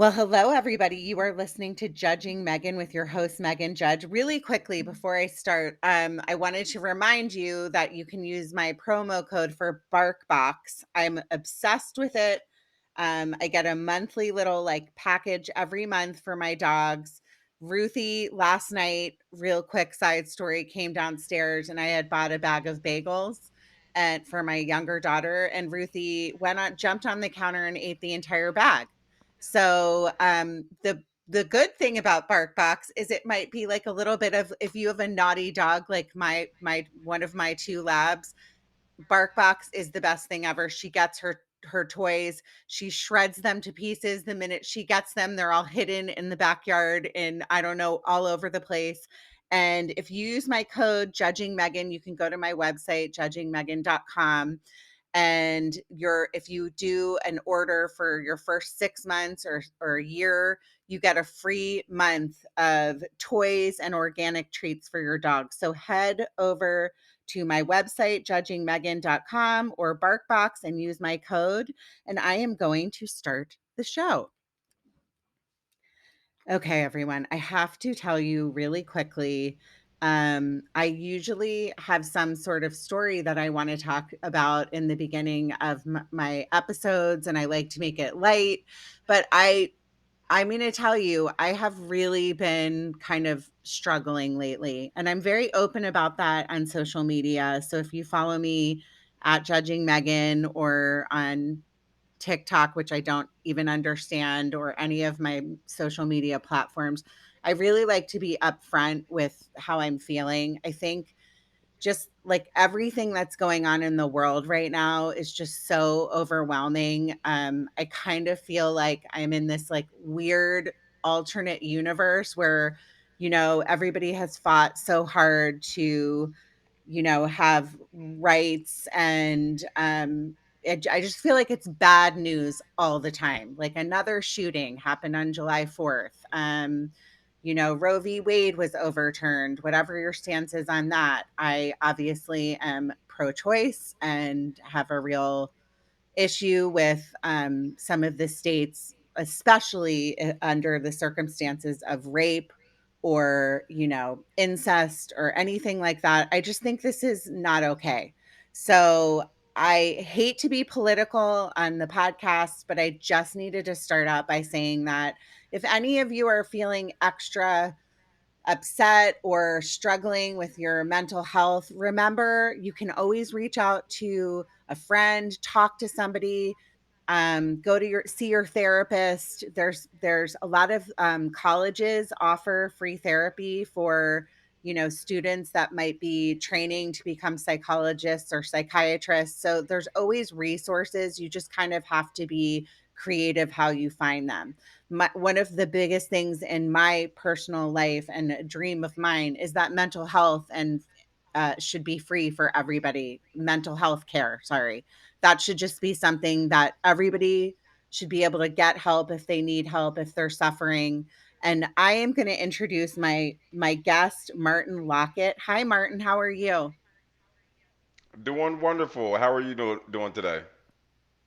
Well, hello, everybody. You are listening to Judging Megan with your host, Megan Judge. Really quickly, before I start, I wanted to remind you that you can use my promo code for BarkBox. I'm obsessed with it. I get a monthly little like package every month for my dogs. Ruthie last night, real quick side story, came downstairs and I had bought a bag of bagels and for my younger daughter, and Ruthie went on, jumped on the counter and ate the entire bag. So, the good thing about BarkBox is it might be like a little bit of if you have a naughty dog like my one of my 2 labs, BarkBox is the best thing ever. She gets her toys, she shreds them to pieces the minute she gets them. They're all hidden in the backyard and I don't know, all over the place. And if you use my code Judging Megan, you can go to my website judgingmegan.com, and your if you do an order for your first 6 months or a year, you get a free month of toys and organic treats for your dog. So head over to my website judgingmegan.com or barkbox and use my code, and I am going to start the show. Okay, everyone, I have to tell you really quickly. I usually have some sort of story that I want to talk about in the beginning of my episodes, and I like to make it light. But I'm going to tell you, I have really been kind of struggling lately, and I'm very open about that on social media. So if you follow me at Judging Megan or on TikTok, which I don't even understand, or any of my social media platforms, I really like to be upfront with how I'm feeling. I think just like everything that's going on in the world right now is just so overwhelming. I kind of feel like I'm in this like weird alternate universe where, everybody has fought so hard to have rights, and I just feel like it's bad news all the time. Like another shooting happened on July 4th. Roe v. Wade was overturned. Whatever your stance is on that, I obviously am pro-choice and have a real issue with some of the states, especially under the circumstances of rape or, incest or anything like that. I just think this is not okay. So I hate to be political on the podcast, but I just needed to start out by saying that if any of you are feeling extra upset or struggling with your mental health, remember you can always reach out to a friend, talk to somebody, go to your see your therapist. There's a lot of colleges offer free therapy for students that might be training to become psychologists or psychiatrists. So there's always resources. You just kind of have to be creative how you find them. One of the biggest things in my personal life and a dream of mine is that mental health and should be free for everybody. Mental health care, sorry, that should just be something that everybody should be able to get help if they need help, if they're suffering. And I am going to introduce my guest, Martin Lockett. Hi, Martin. How are you? Doing wonderful. How are you doing today?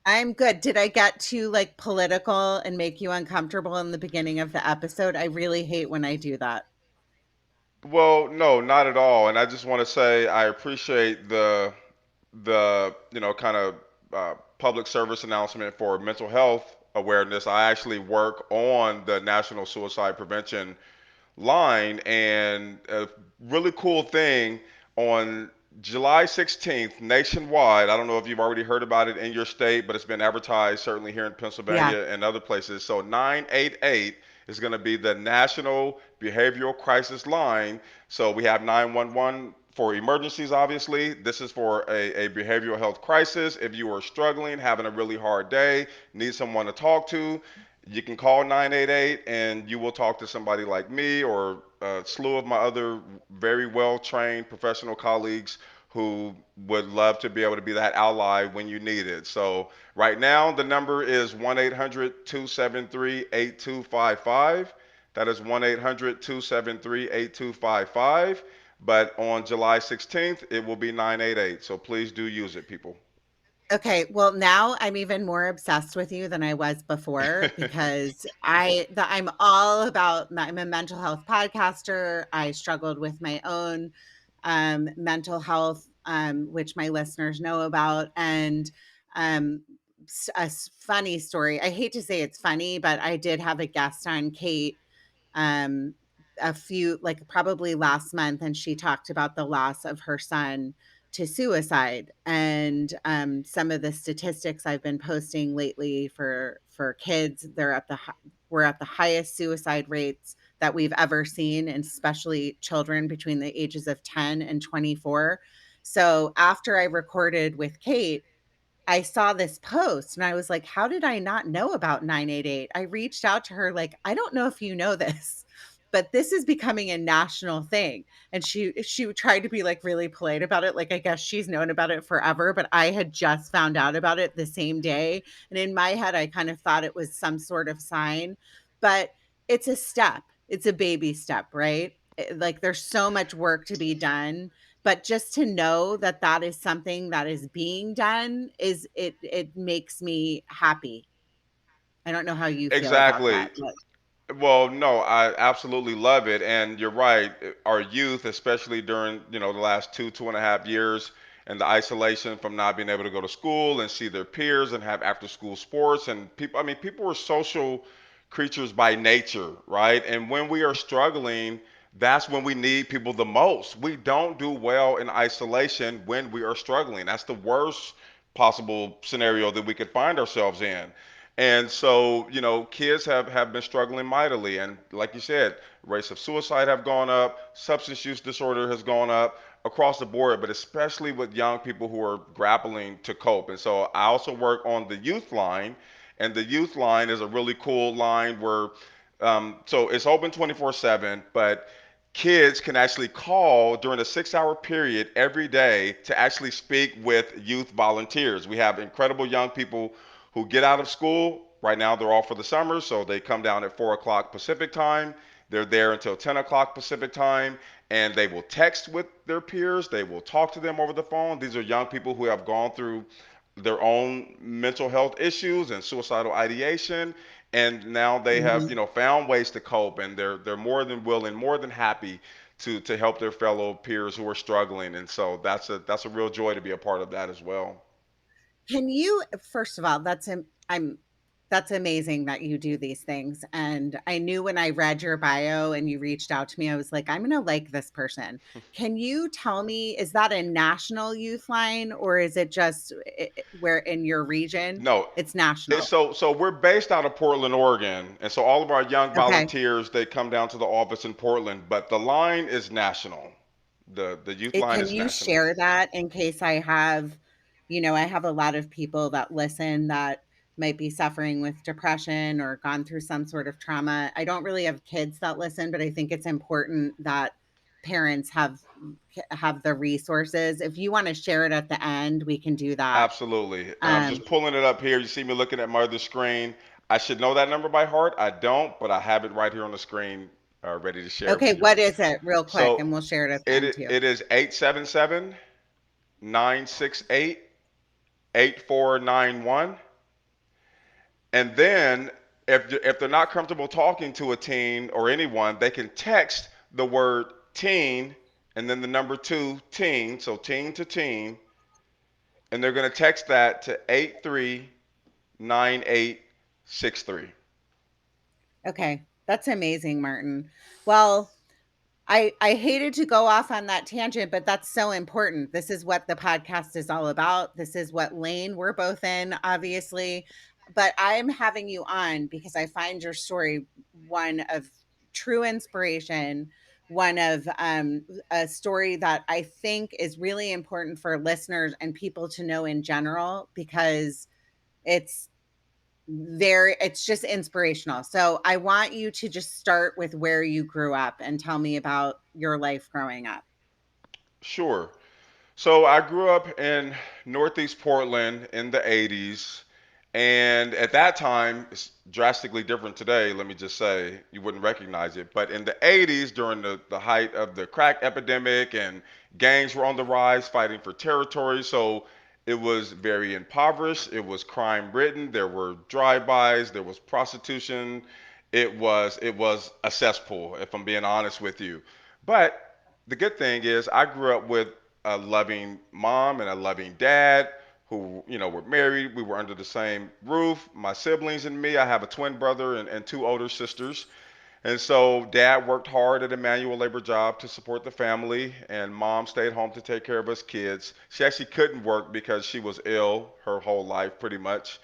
I'm good. Did I get too like political and make you uncomfortable in the beginning of the episode? I really hate when I do that. Well, no, not at all. And I just want to say I appreciate the kind of public service announcement for mental health awareness. I actually work on the National Suicide Prevention line, and a really cool thing on July 16th nationwide. I don't know if you've already heard about it in your state, but it's been advertised certainly here in Yeah. Pennsylvania and other places. So 988 is going to be the National Behavioral Crisis Line. So we have 911 for emergencies, obviously. This is for a behavioral health crisis. If you are struggling, having a really hard day, need someone to talk to, you can call 988 and you will talk to somebody like me or a slew of my other very well trained professional colleagues who would love to be able to be that ally when you need it. So, right now, the number is 1 800 273 8255. That is 1 800 273 8255. But on July 16th, it will be 988. So, please do use it, people. Okay, well, now I'm even more obsessed with you than I was before because I'm all about I'm a mental health podcaster. I struggled with my own mental health, which my listeners know about, and um, funny story. I hate to say it's funny, but I did have a guest on, Kate, um, a few, like probably last month, and she talked about the loss of her son to suicide, and some of the statistics I've been posting lately for kids, we're at the highest suicide rates that we've ever seen, and especially children between the ages of 10 and 24. So after I recorded with Kate, I saw this post and I was like, how did I not know about 988? I reached out to her like, I don't know if you know this, but this is becoming a national thing. And she tried to be like really polite about it. Like I guess she's known about it forever, but I had just found out about it the same day. And in my head, I kind of thought it was some sort of sign, but it's a step. It's a baby step, right? Like there's so much work to be done, but just to know that that is something that is being done it makes me happy. I don't know how you feel about Exactly. that, but Well, no, I absolutely love it, and you're right. Our youth, especially during the last 2.5 years, and the isolation from not being able to go to school and see their peers and have after-school sports, and people. I mean, people are social creatures by nature, right? And when we are struggling, that's when we need people the most. We don't do well in isolation when we are struggling. That's the worst possible scenario that we could find ourselves in. And so, kids have been struggling mightily. And like you said, rates of suicide have gone up, substance use disorder has gone up across the board, but especially with young people who are grappling to cope. And so I also work on the youth line, and the youth line is a really cool line where, so it's open 24/7, but kids can actually call during a 6 hour period every day to actually speak with youth volunteers. We have incredible young people who get out of school. Right now, they're off for the summer, so they come down at 4 o'clock Pacific time. They're there until 10 o'clock Pacific time, and they will text with their peers. They will talk to them over the phone. These are young people who have gone through their own mental health issues and suicidal ideation, and now they have mhm. found ways to cope, and they're more than willing, more than happy to help their fellow peers who are struggling. And so that's a real joy to be a part of that as well. Can you first of all, that's amazing that you do these things, and I knew when I read your bio and you reached out to me, I was like, "I'm gonna like this person." Can you tell me, is that a national youth line or is it just where in your region? No, It's it's national. so we're based out of Portland, Oregon, and so all of our young Okay. volunteers they come down to the office in Portland, but the line is national. The youth line Can is you national. share that in case I have, I have a lot of people that listen that might be suffering with depression or gone through some sort of trauma. I don't really have kids that listen, but I think it's important that parents have the resources. If you want to share it at the end, we can do that. Absolutely. And I'm Um, just pulling it up here. You see me looking at my other screen. I should know that number by heart. I don't, but I have it right here on the screen, ready to share okay, with you. what is it, real quick, So and we'll share it at the it end too. it is 877-968-8491. And then if they're not comfortable talking to a teen or anyone, they can text the word teen and then the number two teen, so teen to teen, and they're going to text that to 839863. Okay, that's amazing, Martin. Well, I hated to go off on that tangent, but that's so important. This is what the podcast is all about. This is what lane we're both in, obviously. But I'm having you on because I find your story one of true inspiration, one of a story that I think is really important for listeners and people to know in general because it's it's just inspirational. So I want you to just start with where you grew up and tell me about your life growing up. Sure. So I grew up in Northeast Portland in the 80s. And at that time, it's drastically different today, let me just say. You wouldn't recognize it. But in the 80s, during the height of the crack epidemic and gangs were on the rise fighting for territory. So It was very impoverished. It was crime ridden. There were drive-bys. There was prostitution. It was a cesspool, if I'm being honest with you. But the good thing is, I grew up with a loving mom and a loving dad who, were married. We were under the same roof. My siblings and me. I have a twin brother and two older sisters. And so dad worked hard at a manual labor job to support the family, and mom stayed home to take care of us kids. She actually couldn't work because she was ill her whole life, pretty much.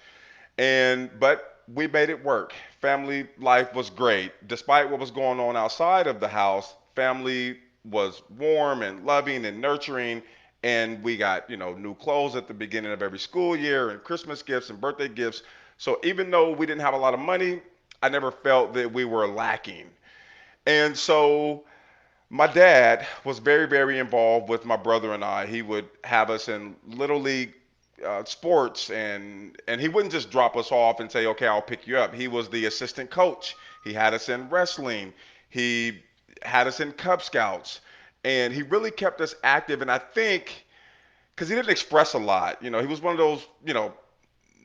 But we made it work. Family life was great. Despite what was going on outside of the house, family was warm and loving and nurturing. And we got, new clothes at the beginning of every school year and Christmas gifts and birthday gifts. So even though we didn't have a lot of money, I never felt that we were lacking. And so my dad was very, very involved with my brother and I. He would have us in little league sports, and he wouldn't just drop us off and say, "Okay, I'll pick you up." He was the assistant coach. He had us in wrestling. He had us in Cub Scouts, and he really kept us active. And I think because he didn't express a lot, he was one of those,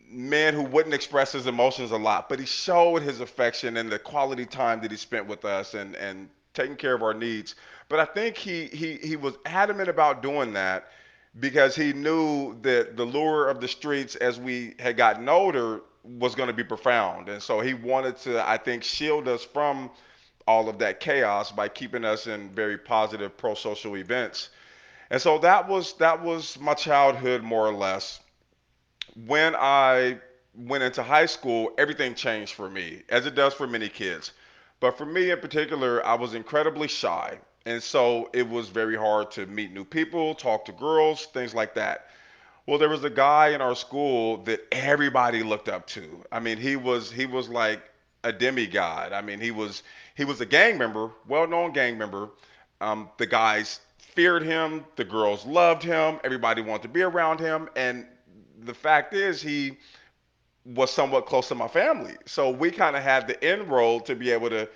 man who wouldn't express his emotions a lot, but he showed his affection and the quality time that he spent with us and taking care of our needs. But I think he was adamant about doing that because he knew that the lure of the streets as we had gotten older was going to be profound. And so he wanted to, I think, shield us from all of that chaos by keeping us in very positive pro-social events. And so that was my childhood more or less. When I went into high school, everything changed for me, as it does for many kids. But for me in particular, I was incredibly shy. And so it was very hard to meet new people, talk to girls, things like that. Well, there was a guy in our school that everybody looked up to. I mean, he was like a demigod. I mean, he was a gang member, well-known gang member. The guys feared him, the girls loved him, everybody wanted to be around him, and the fact is he was somewhat close to my family. So we kind of had the inroad to be able to,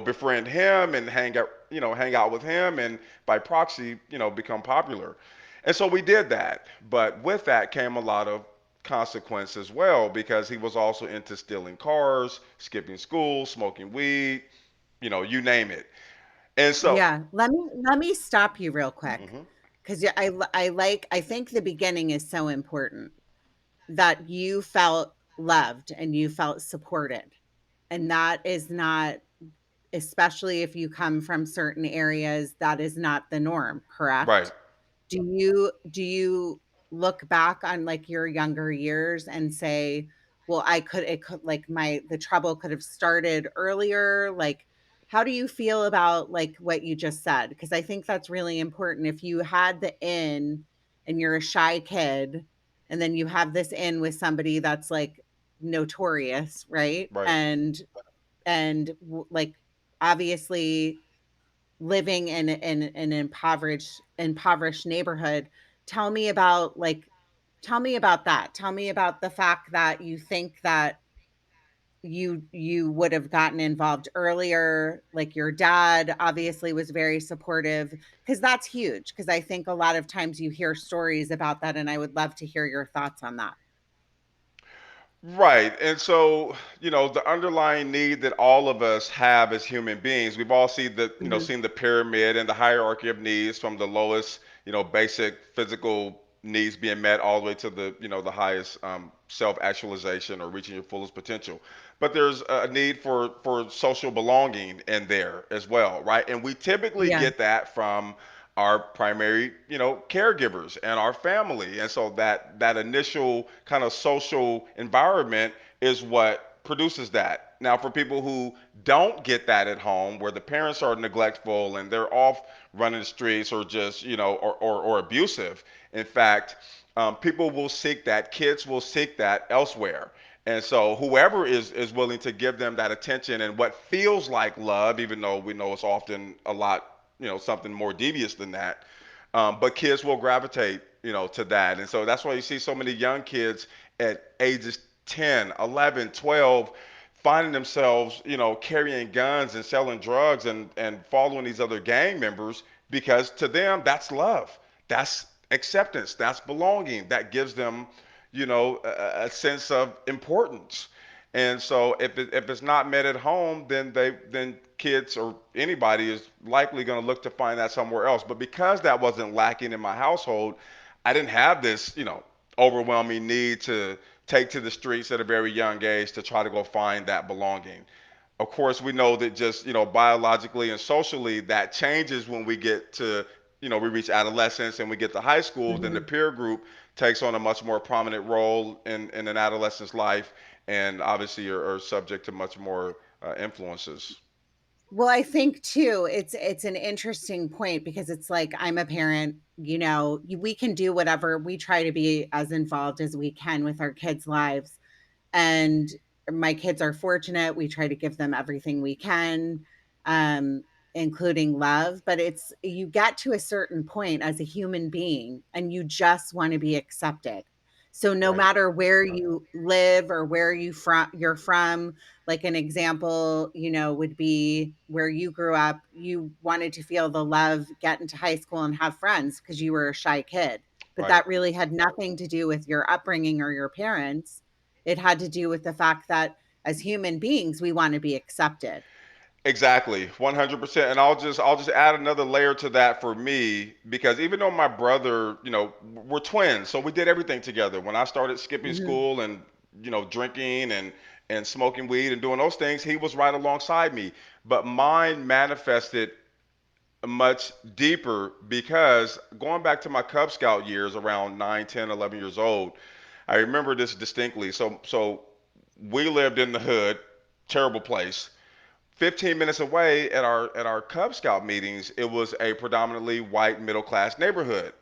befriend him and hang out with him and by proxy, become popular. And so we did that. But with that came a lot of consequence as well because he was also into stealing cars, skipping school, smoking weed, you name it. And so, Yeah, let me stop you real quick mhm, because I think the beginning is so important that you felt loved and you felt supported, and that is not, especially if you come from certain areas, that is not the norm, right. correct? Do you look back on, like, your younger years and say, "Well, it could, like, my the trouble could have started earlier?" Like, how do you feel about, like, what you just said? Because I think that's really important. If you had the in and you're a shy kid, and then you have this in with somebody that's, like, notorious, right? Right. And like, obviously living in an impoverished neighborhood. Tell me about, like, tell me about that. Tell me about the fact that you think that you would have gotten involved earlier. Like, your dad obviously was very supportive, because that's huge, because I think a lot of times you hear stories about that, and I would love to hear your thoughts on that. Right. And so, the underlying need that all of us have as human beings, we've all Mhm. seen the pyramid and the hierarchy of needs from the lowest, basic physical needs being met all the way to the highest self-actualization or reaching your fullest potential. But there's a need for social belonging in there as well, right? And we typically Yeah. get that from our primary, caregivers and our family. And so that initial kind of social environment is what produces that. Now, for people who don't get that at home, where the parents are neglectful and they're off running the streets or just, or abusive, in fact, people will seek that, kids will seek that elsewhere. And so whoever is willing to give them that attention and what feels like love, even though we know it's often a lot, something more devious than that. But kids will gravitate, to that. And so that's why you see so many young kids at ages 10, 11, 12 finding themselves, carrying guns and selling drugs and following these other gang members because to them that's love. That's acceptance, that's belonging, that gives them, a sense of importance. And so if it's not met at home, then kids or anybody is likely going to look to find that somewhere else. But because that wasn't lacking in my household, I didn't have this, overwhelming need to take to the streets at a very young age to try to go find that belonging. Of course, we know that just, biologically and socially, that changes when we get to, we reach adolescence and we get to high school. Then the Mhm. peer group takes on a much more prominent role in an adolescent's life, and obviously are subject to much more influences. Well, I think too, it's an interesting point because it's like I'm a parent, we can do whatever, we try to be as involved as we can with our kids' lives. And my kids are fortunate. We try to give them everything we can, um, including love. But it's you get to a certain point as a human being and you just want to be accepted. So no Right. matter where you live or where you're from, like an example, would be where you grew up, you wanted to feel the love, get into high school and have friends because you were a shy kid. But Right. that really had nothing to do with your upbringing or your parents. It had to do with the fact that as human beings, we want to be accepted. Exactly, 100%. And I'll just add another layer to that for me, because even though my brother, we're twins, so we did everything together. When I started skipping Mhm. school and, drinking and smoking weed and doing those things, he was right alongside me. But mine manifested much deeper, because going back to my Cub Scout years around 9, 10, 11 years old, I remember this distinctly. So we lived in the hood, terrible place. 15 minutes away at our Cub Scout meetings, it was a predominantly white middle class neighborhood.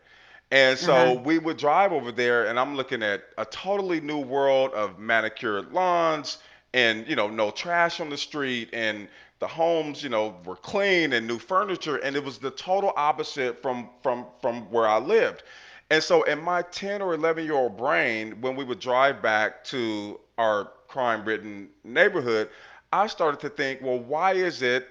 And so Uh-huh. we would drive over there, and I'm looking at a totally new world of manicured lawns and, no trash on the street, and the homes, were clean and new furniture, and it was the total opposite from where I lived. And so in my 10 or 11-year-old brain, when we would drive back to our crime-ridden neighborhood, I started to think, well, why is it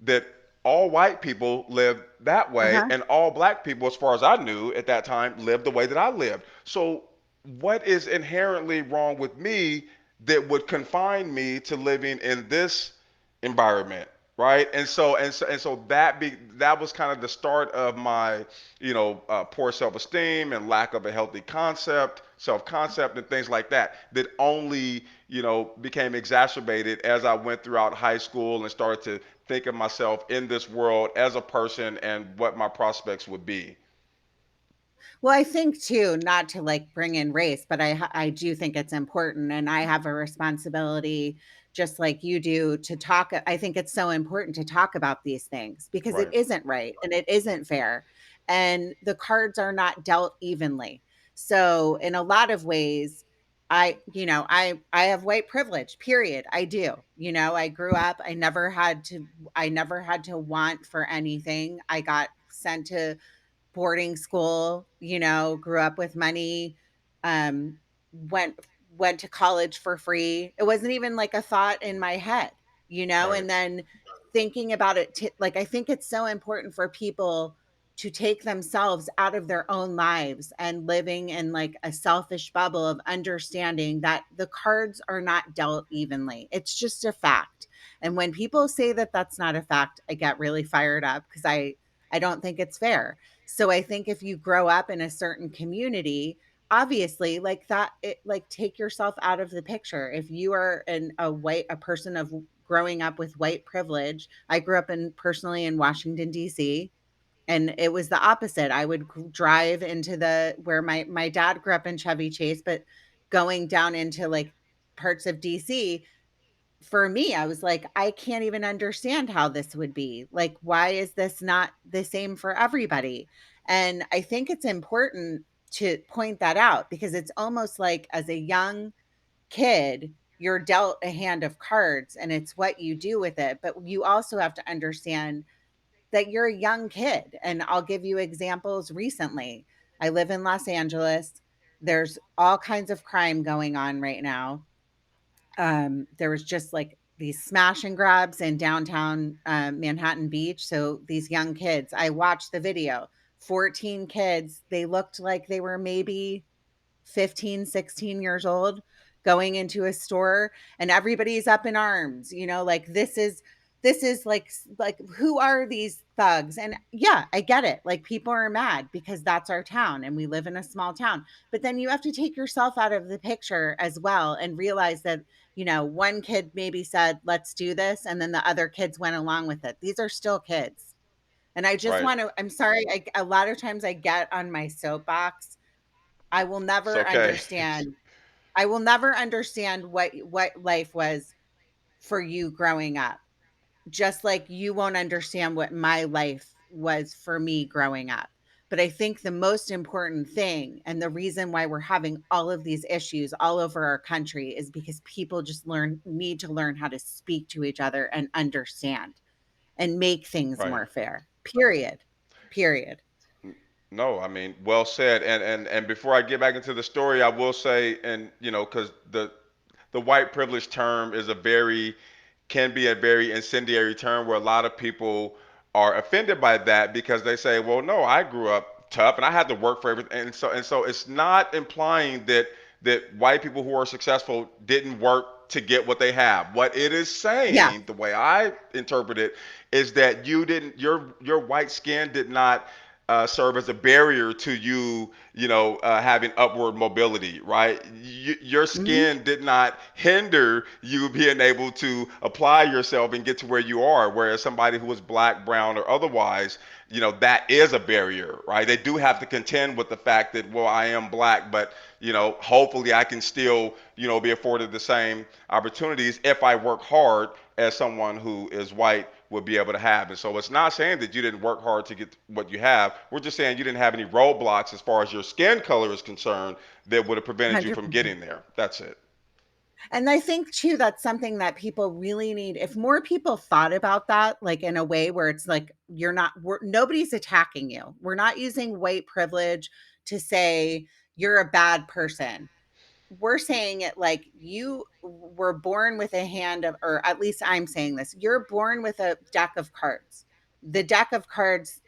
that all white people lived that way Uh-huh. and all black people, as far as I knew at that time, lived the way that I lived? So what is inherently wrong with me that would confine me to living in this environment, right? And so that was kind of the start of my, poor self-esteem and lack of a healthy self-concept, and things like that, that only, became exacerbated as I went throughout high school and started to think of myself in this world as a person and what my prospects would be. Well, I think too, not to like bring in race, but I do think it's important, and I have a responsibility just like you do to talk. I think it's so important to talk about these things because it Right. isn't right and it isn't fair, and the cards are not dealt evenly. So in a lot of ways, I have white privilege. Period. I do. I grew up. I never had to want for anything. I got sent to boarding school, grew up with money, um, went went to college for free. It wasn't even like a thought in my head, Right. and then thinking about it, like I think it's so important for people to take themselves out of their own lives and living in like a selfish bubble of understanding that the cards are not dealt evenly. It's just a fact. And when people say that that's not a fact, I get really fired up because I don't think it's fair. So I think if you grow up in a certain community, obviously like that, it like take yourself out of the picture. If you are a person of growing up with white privilege, I grew up personally in Washington D.C., and it was the opposite. I would drive into the where my dad grew up in Chevy Chase, but going down into like parts of DC, for me, I was like, I can't even understand how this would be. Like, why is this not the same for everybody? And I think it's important to point that out because it's almost like as a young kid, you're dealt a hand of cards and it's what you do with it. But you also have to understand that you're a young kid. And I'll give you examples recently. I live in Los Angeles. There's all kinds of crime going on right now. There was just like these smash and grabs in downtown Manhattan Beach. So these young kids, I watched the video. 14 kids. They looked like they were maybe 15, 16 years old going into a store, and everybody's up in arms, like this is like who are these thugs? And yeah, I get it. Like people are mad because that's our town and we live in a small town. But then you have to take yourself out of the picture as well and realize that, one kid maybe said, "Let's do this," and then the other kids went along with it. These are still kids. And I just Right. want to, I'm sorry, a lot of times I get on my soapbox. I will It's never okay. understand I will never understand what life was for you growing up. Just like you won't understand what my life was for me growing up. But I think the most important thing and the reason why we're having all of these issues all over our country is because people just need to learn how to speak to each other and understand and make things Right. more fair. Period. Period. No, I mean, well said. And before I get back into the story, I will say, and because the white privilege term is a very can be a very incendiary term where a lot of people are offended by that because they say, well, no, I grew up tough and I had to work for everything. And so it's not implying that white people who are successful didn't work to get what they have. What it is Yeah. saying, the way I interpret it, is that your white skin did not serve as a barrier to you, having upward mobility, right? Your Mhm. skin did not hinder you being able to apply yourself and get to where you are. Whereas somebody who is black, brown, or otherwise, that is a barrier, right? They do have to contend with the fact that, well, I am black, but hopefully I can still, be afforded the same opportunities if I work hard as someone who is white would be able to have. And so it's not saying that you didn't work hard to get what you have. We're just saying you didn't have any roadblocks as far as your skin color is concerned that would have prevented you from 100%. getting there. That's it. And I think too that's something that people really need. If more people thought about that, like in a way where it's like nobody's attacking you. We're not using white privilege to say you're a bad person. We're saying it like you were born with a hand of, or at least I'm saying this, you're born with a deck of cards. The deck of cards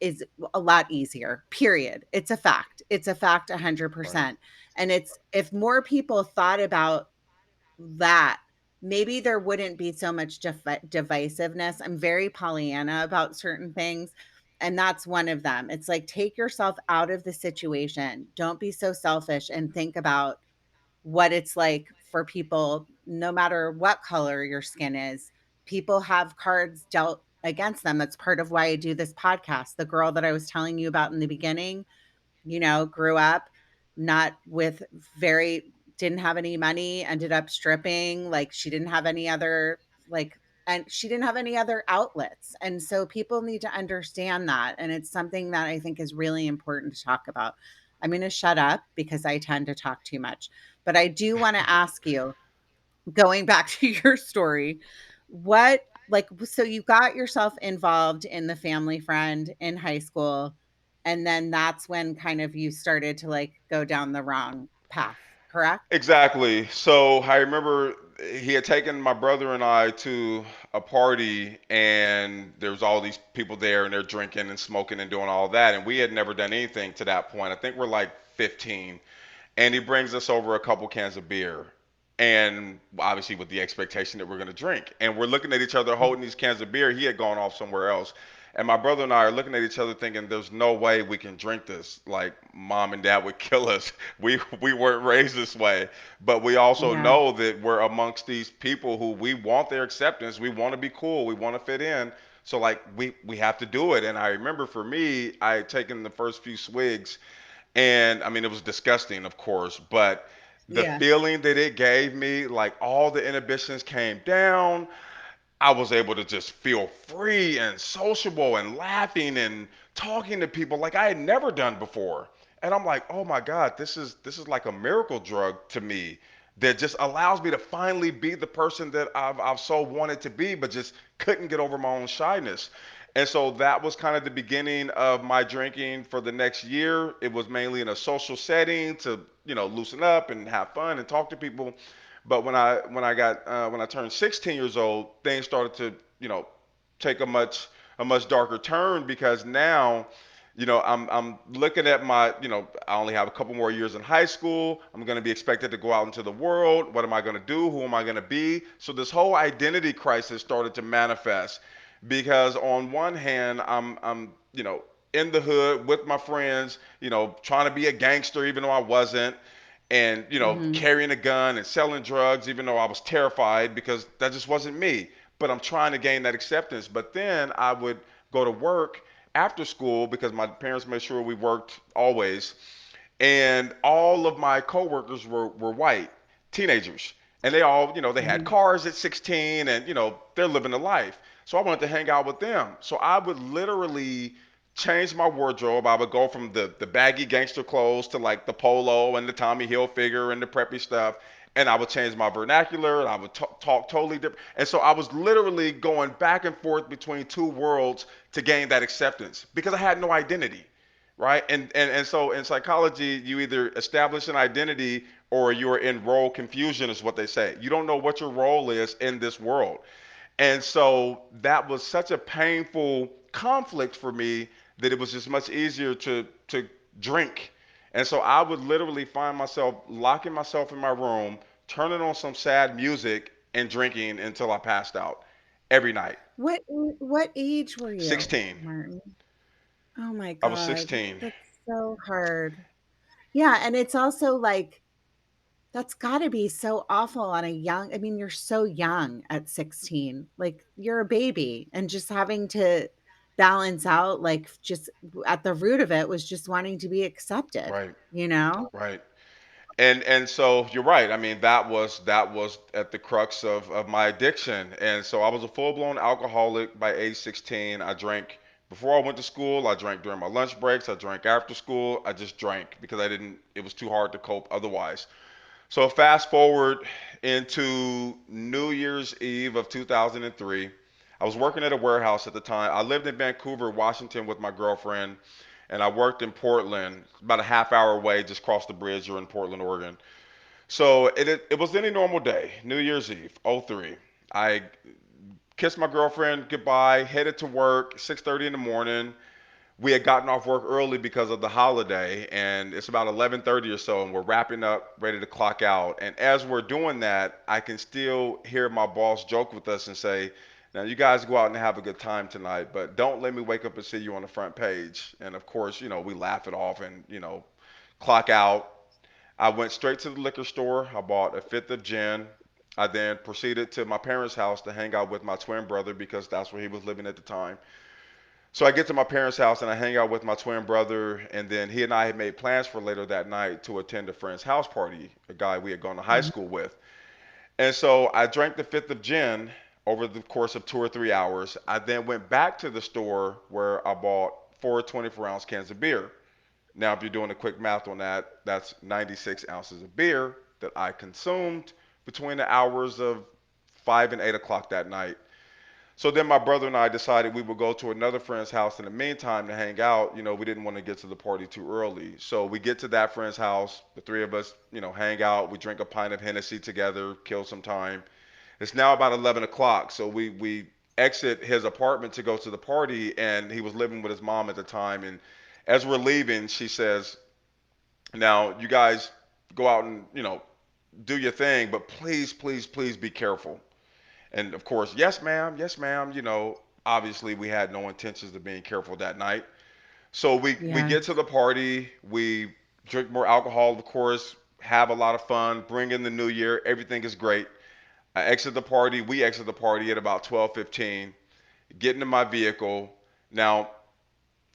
is a lot easier, period. It's a fact. It's a fact Right. 100%. And it's if more people thought about that, maybe there wouldn't be so much divisiveness. I'm very Pollyanna about certain things. And that's one of them. It's like, take yourself out of the situation. Don't be so selfish and think about what it's like for people, no matter what color your skin is. People have cards dealt against them. That's part of why I do this podcast. The girl that I was telling you about in the beginning, grew up not with very didn't have any money, ended up stripping, like she didn't have any other like and she didn't have any other outlets. And so people need to understand that. And it's something that I think is really important to talk about. I'm going to shut up because I tend to talk too much. But I do want to ask you, going back to your story, what so you got yourself involved in the family friend in high school, and then that's when kind of you started to like go down the wrong path, correct? Exactly. So I remember he had taken my brother and I to a party, and there was all these people there, and they're drinking and smoking and doing all that, and we had never done anything to that point. I think we're like 15, and he brings us over a couple cans of beer, and obviously with the expectation that we're going to drink, and we're looking at each other holding these cans of beer. He had gone off somewhere else, and my brother and I are looking at each other thinking, there's no way we can drink this. Like mom and dad would kill us. We weren't raised this way. But we also Yeah. know that we're amongst these people who we want their acceptance. We want to be cool. We want to fit in. So like we have to do it. And I remember for me, I had taken the first few swigs, and I mean it was disgusting, of course, but the Yeah. feeling that it gave me, like all the inhibitions came down. I was able to just feel free and sociable and laughing and talking to people like I had never done before. And I'm like, oh my God, this is like a miracle drug to me that just allows me to finally be the person that I've so wanted to be, but just couldn't get over my own shyness. And so that was kind of the beginning of my drinking for the next year. It was mainly in a social setting to, loosen up and have fun and talk to people. But when I turned 16 years old, things started to take a much darker turn because now I'm looking at my, I only have a couple more years in high school. I'm going to be expected to go out into the world. What am I going to do? Who am I going to be? So this whole identity crisis started to manifest because on one hand, I'm in the hood with my friends, trying to be a gangster even though I wasn't, and Mhm. carrying a gun and selling drugs even though I was terrified because that just wasn't me. But I'm trying to gain that acceptance. But then I would go to work after school because my parents made sure we worked always, and all of my coworkers were white teenagers, and they all, they had Mhm. cars at 16, and they're living the life. So I wanted to hang out with them. So I would literally change my wardrobe. I would go from the baggy gangster clothes to like the polo and the Tommy Hilfiger and the preppy stuff. And I would change my vernacular, and I would talk totally different. And so I was literally going back and forth between two worlds to gain that acceptance because I had no identity, right? And so in psychology, you either establish an identity or you're in role confusion, is what they say. You don't know what your role is in this world. And so that was such a painful conflict for me that it was just much easier to drink. And so I would literally find myself locking myself in my room, turning on some sad music and drinking until I passed out every night. What age were you, 16. Martin? Oh my I was god, 16. that's so hard. Yeah, and it's also like that's gotta be so awful on a young I mean, you're so young at 16. Like, you're a baby, and just having to balance out, like, just at the root of it was just wanting to be accepted, Right, you know? right. And so you're right. I mean, that was at the crux of my addiction. And so I was a full-blown alcoholic by age 16. I drank before I went to school. I drank during my lunch breaks. I drank after school. I just drank because I didn't. It was too hard to cope otherwise. So fast forward into New Year's Eve of 2003. I was working at a warehouse at the time. I lived in Vancouver, Washington with my girlfriend, and I worked in Portland, about a half hour away, just cross the bridge. You're in Portland, Oregon. So it was any normal day, New Year's Eve, '03. I kissed my girlfriend goodbye, headed to work, 6:30 in the morning. We had gotten off work early because of the holiday, and it's about 11:30 or so, and we're wrapping up, ready to clock out. And as we're doing that, I can still hear my boss joke with us and say, "Now you guys go out and have a good time tonight, but don't let me wake up and see you on the front page." And of course, we laugh it off and clock out. I went straight to the liquor store. I bought a fifth of gin. I then proceeded to my parents' house to hang out with my twin brother because that's where he was living at the time. So I get to my parents' house and I hang out with my twin brother, and then he and I had made plans for later that night to attend a friend's house party, a guy we had gone to high Mhm, school with. And so I drank the fifth of gin over the course of 2 or 3 hours. I then went back to the store where I bought four 24-ounce cans of beer. Now, if you're doing a quick math on that, that's 96 ounces of beer that I consumed between the hours of 5 and 8 o'clock that night. So then my brother and I decided we would go to another friend's house in the meantime to hang out. We didn't want to get to the party too early. So we get to that friend's house. The three of us, hang out. We drink a pint of Hennessy together, kill some time. It's now about 11 o'clock. So we exit his apartment to go to the party, and he was living with his mom at the time. And as we're leaving, she says, "Now, you guys go out and, do your thing, but please, please, please be careful." And of course, yes, ma'am, yes, ma'am. Obviously we had no intentions of being careful that night. So we yeah. get to the party, we drink more alcohol, of course, have a lot of fun, bring in the new year, everything is great. I exit the party, we exit the party at about 12:15, get into my vehicle. Now,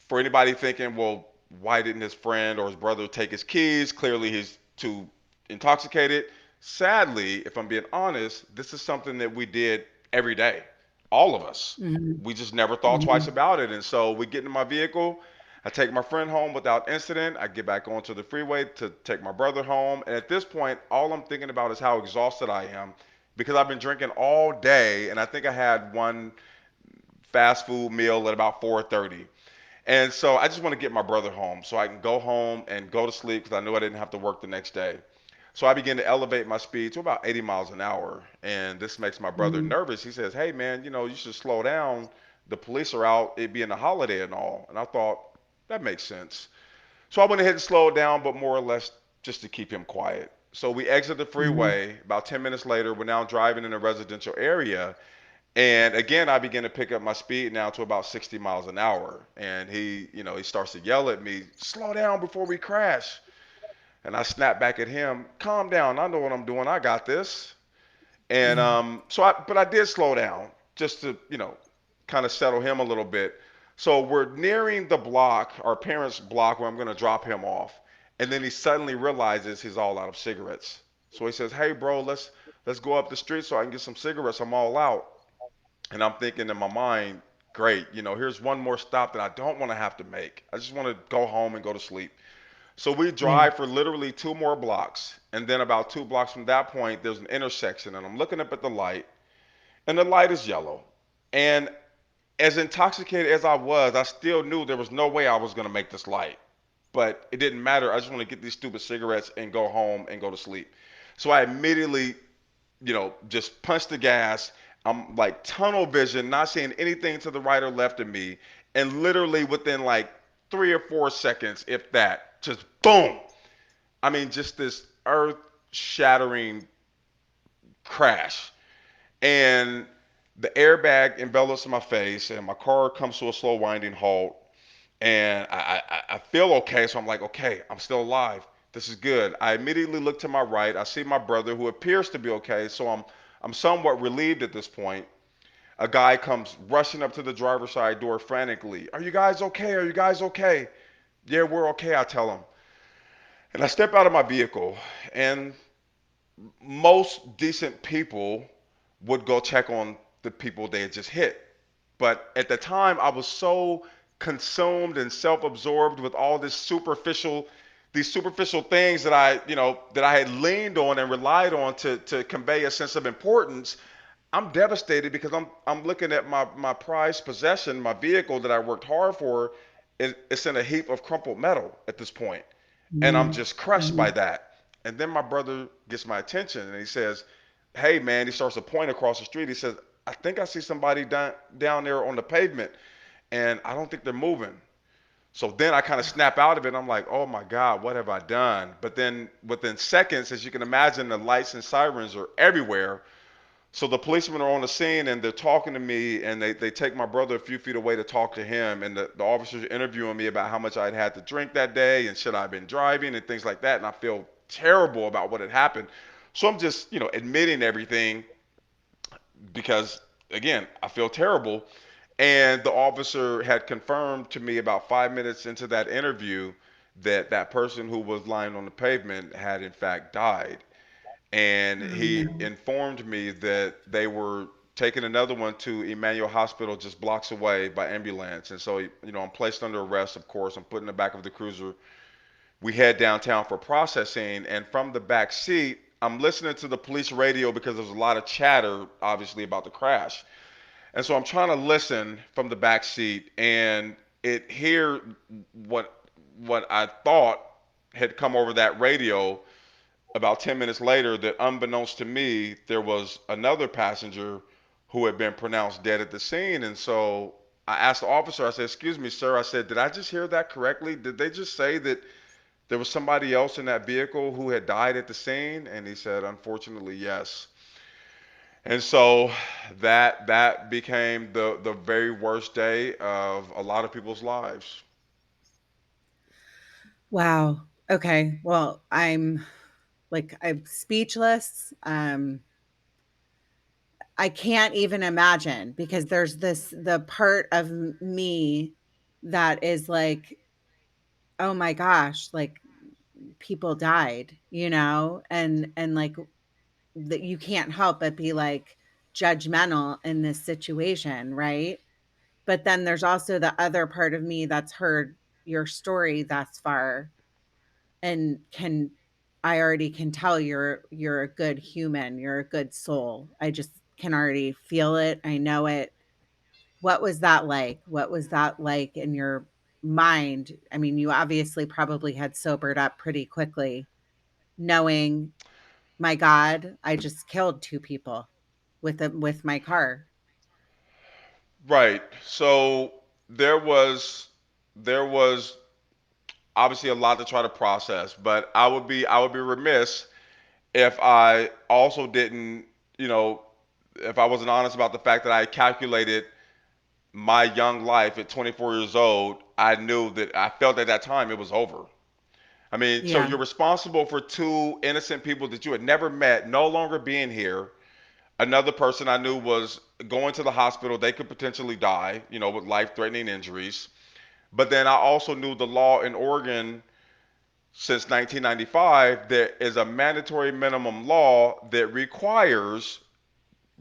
for anybody thinking, well, why didn't his friend or his brother take his keys? Clearly, he's too intoxicated. Sadly, if I'm being honest, this is something that we did every day, all of us. Mhm, We just never thought twice mhm. about it. And so we get in my vehicle. I take my friend home without incident. I get back onto the freeway to take my brother home. And at this point, all I'm thinking about is how exhausted I am because I've been drinking all day. And I think I had one fast food meal at about 4:30. And so I just want to get my brother home so I can go home and go to sleep because I knew I didn't have to work the next day. So I begin to elevate my speed to about 80 miles an hour. And this makes my brother Mhm. nervous. He says, "Hey, man, you should slow down. The police are out, it being a holiday and all." And I thought, That makes sense. So I went ahead and slowed down, but more or less just to keep him quiet. So we exit the Mhm. freeway. About 10 minutes later, we're now driving in a residential area. And again, I begin to pick up my speed now to about 60 miles an hour. And he starts to yell at me, slow down before we crash. And I snap back at him, calm down. I know what I'm doing. I got this. And but I did slow down just to, kind of settle him a little bit. So we're nearing the block, our parents' block, where I'm going to drop him off. And then he suddenly realizes he's all out of cigarettes. So he says, "Hey, bro, let's go up the street so I can get some cigarettes. I'm all out." And I'm thinking in my mind, great, here's one more stop that I don't want to have to make. I just want to go home and go to sleep. So we Yeah. drive for literally 2 more blocks. And then about 2 blocks from that point, there's an intersection. And I'm looking up at the light, and the light is yellow. And as intoxicated as I was, I still knew there was no way I was going to make this light. But it didn't matter. I just want to get these stupid cigarettes and go home and go to sleep. So I immediately, just punched the gas. I'm like tunnel vision, not seeing anything to the right or left of me. And literally within like 3 or 4 seconds, if that, just boom. I mean, just this earth shattering crash. And the airbag envelops my face, and my car comes to a slow winding halt. And I feel okay, so I'm like, okay, I'm still alive. This is good. I immediately look to my right. I see my brother, who appears to be okay, so I'm somewhat relieved at this point. A guy comes rushing up to the driver's side door frantically. Are you guys okay? Are you guys okay? Yeah, we're okay, I tell him. And I step out of my vehicle, and most decent people would go check on the people they had just hit. But at the time, I was so consumed and self-absorbed with all these superficial things that I had leaned on and relied on to convey a sense of importance. I'm devastated because I'm looking at my prized possession, my vehicle that I worked hard for. It's in a heap of crumpled metal at this point, and I'm Mhm. just crushed by Mhm. that. And then my brother gets my attention, and he says, "Hey, man," he starts to point across the street. He says, "I think I see somebody down there on the pavement, and I don't think they're moving." So then I kind of snap out of it. I'm like, "Oh my God, what have I done?" But then within seconds, as you can imagine, the lights and sirens are everywhere. So the policemen are on the scene, and they're talking to me, and they take my brother a few feet away to talk to him. And the officers are interviewing me about how much I'd had to drink that day and should I have been driving and things like that. And I feel terrible about what had happened. So I'm just, admitting everything because, again, I feel terrible. And the officer had confirmed to me about 5 minutes into that interview that that person who was lying on the pavement had, in fact, died. And Oh, he no. informed me that they were taking another one to Emmanuel Hospital just blocks away by ambulance. And so, I'm placed under arrest, of course. I'm put in the back of the cruiser. We head downtown for processing. And from the back seat, I'm listening to the police radio because there's a lot of chatter, obviously, about the crash. And so I'm trying to listen from the back seat and hear what what I thought had come over that radio about 10 minutes later that unbeknownst to me, there was another passenger who had been pronounced dead at the scene. And so I asked the officer, I said, "Excuse me, sir." I said, "Did I just hear that correctly? Did they just say that there was somebody else in that vehicle who had died at the scene?" And he said, "Unfortunately, yes." And so that became the very worst day of a lot of people's lives. Wow. Okay. Well, I'm speechless. I can't even imagine because there's the part of me that is like, "Oh my gosh, like people died," and like that you can't help but be like judgmental in this situation, right? But then there's also the other part of me that's heard your story thus far and I already can tell you're a good human, you're a good soul. I just can already feel it. I know it. What was that like? What was that like in your mind? I mean, you obviously probably had sobered up pretty quickly, knowing, my God, I just killed two people with my car. Right. So there was there was obviously a lot to try to process, but I would be remiss if I also didn't, you know, if I wasn't honest about the fact that I calculated my young life at 24 years old. I knew that I felt at that time it was over. I mean, so Yeah. you're responsible for two innocent people that you had never met no longer being here. Another person I knew was going to the hospital. They could potentially die, with life-threatening injuries. But then I also knew the law in Oregon since 1995, there is a mandatory minimum law that requires,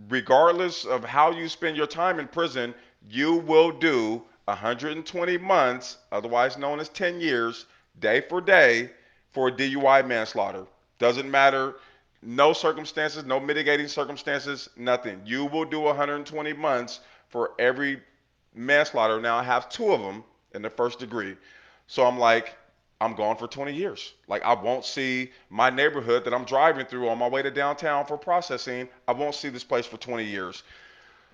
regardless of how you spend your time in prison, you will do 120 months, otherwise known as 10 years, day for day, for DUI manslaughter. Doesn't matter, no circumstances, no mitigating circumstances, nothing. You will do 120 months for every manslaughter. Now, I have two of them in the first degree. So I'm like, I'm gone for 20 years. Like, I won't see my neighborhood that I'm driving through on my way to downtown for processing. I won't see this place for 20 years.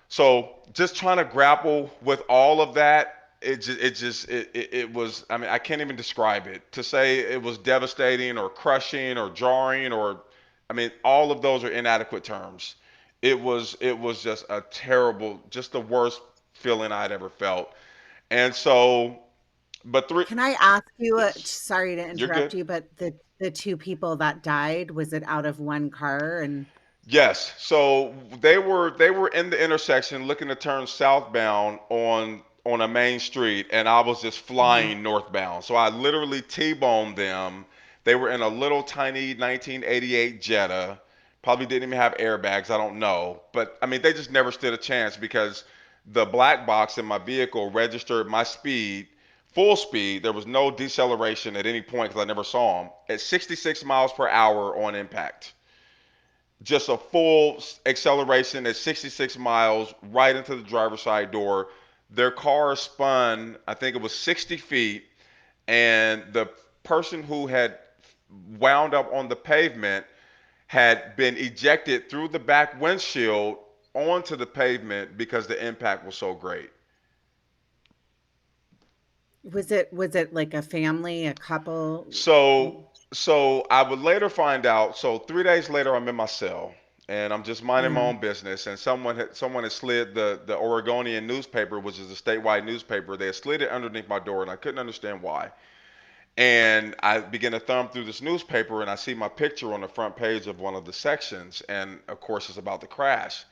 So just trying to grapple with all of that, it was. I mean, I can't even describe it. To say it was devastating or crushing or jarring or, I mean, all of those are inadequate terms. It was just a terrible, just the worst feeling I'd ever felt. And so, but three, Can I ask you, yes, sorry to you're good. interrupt you, but the 2 people that died, was it out of one car? And Yes. So they were in the intersection looking to turn southbound on a main street, and I was just Mhm. flying northbound. So I literally T-boned them. They were in a little tiny 1988 Jetta. Probably didn't even have airbags. I don't know, but I mean they just never stood a chance because the black box in my vehicle registered my speed, full speed. There was no deceleration at any point because I never saw them at 66 miles per hour on impact, just a full acceleration at 66 miles right into the driver's side door. Their car spun, I think it was 60 feet, and the person who had wound up on the pavement had been ejected through the back windshield onto the pavement because the impact was so great. Was it like a family, a couple? So I would later find out. So 3 days later, I'm in my cell and I'm just minding my Uh-huh. own business. And someone had slid the Oregonian newspaper, which is a statewide newspaper. They had slid it underneath my door, and I couldn't understand why. And I began to thumb through this newspaper, and I see my picture on the front page of one of the sections, and of course, it's about the crash.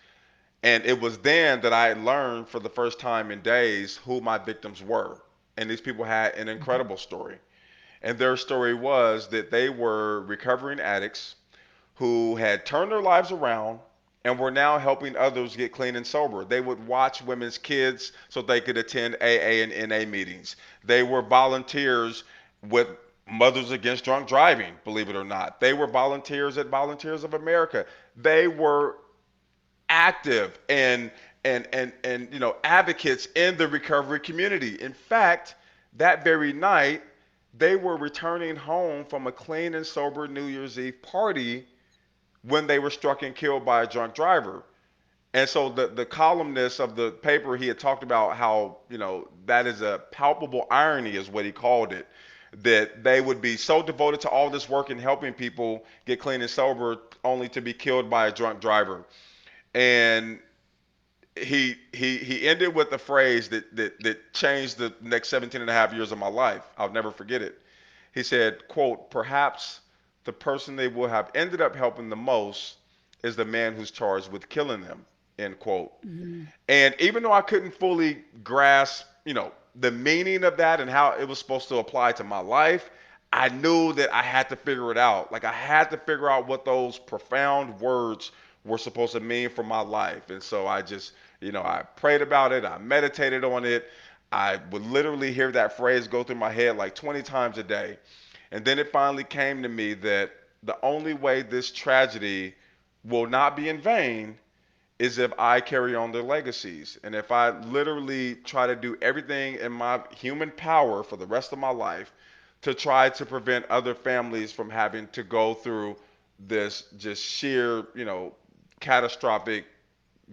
And it was then that I learned for the first time in days who my victims were. And these people had an Mhm. incredible story. And their story was that they were recovering addicts who had turned their lives around and were now helping others get clean and sober. They would watch women's kids so they could attend AA and NA meetings. They were volunteers with Mothers Against Drunk Driving, believe it or not. They were volunteers at Volunteers of America. They were active and advocates in the recovery community. In fact, that very night they were returning home from a clean and sober New Year's Eve party when they were struck and killed by a drunk driver. And so the columnist of the paper, he had talked about how, that is a palpable irony, is what he called it, that they would be so devoted to all this work and helping people get clean and sober only to be killed by a drunk driver. And he ended with a phrase that changed the next 17 and a half years of my life. I'll never forget it. He said, quote, perhaps the person they will have ended up helping the most is the man who's charged with killing them, end quote. Mhm. And even though I couldn't fully grasp, the meaning of that and how it was supposed to apply to my life, I knew that I had to figure it out. Like I had to figure out what those profound words were supposed to mean for my life. And so I just, I prayed about it, I meditated on it. I would literally hear that phrase go through my head like 20 times a day. And then it finally came to me that the only way this tragedy will not be in vain is if I carry on their legacies. And if I literally try to do everything in my human power for the rest of my life to try to prevent other families from having to go through this just sheer, catastrophic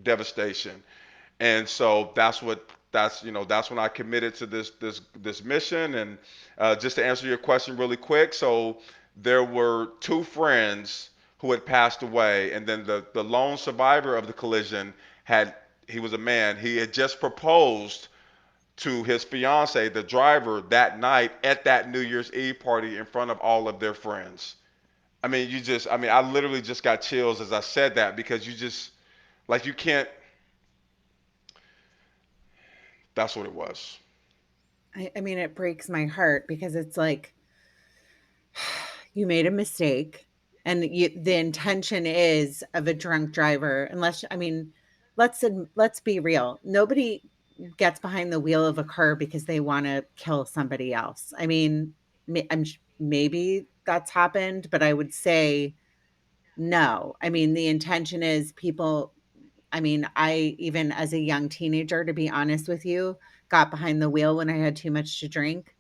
devastation. And so that's what that's when I committed to this mission. And just to answer your question really quick, so there were two friends who had passed away, and then the lone survivor of the collision had he was a man. He had just proposed to his fiance, the driver, that night at that New Year's Eve party in front of all of their friends. I literally just got chills as I said that because you just like you can't. That's what it was. I mean, it breaks my heart because it's like you made a mistake and the intention is of a drunk driver unless I mean, let's be real. Nobody gets behind the wheel of a car because they want to kill somebody else. I mean, maybe that's happened, but I would say no. I mean, the intention is people I mean, I even as a young teenager, to be honest with you, got behind the wheel when I had too much to drink.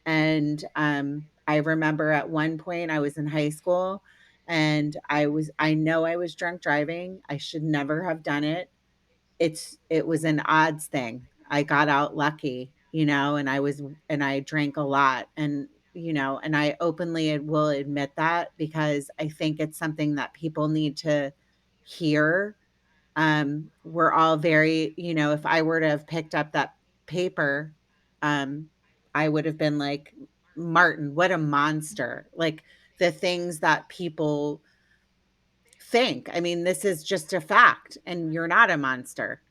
And I remember at one point I was in high school and I know I was drunk driving. I should never have done it. It was an odds thing. I got out lucky, and I drank a lot and and I openly will admit that because I think it's something that people need to hear. We're all very, if I were to have picked up that paper, um, I would have been like, Martin, what a monster. Like the things that people think. I mean, this is just a fact, and you're not a monster,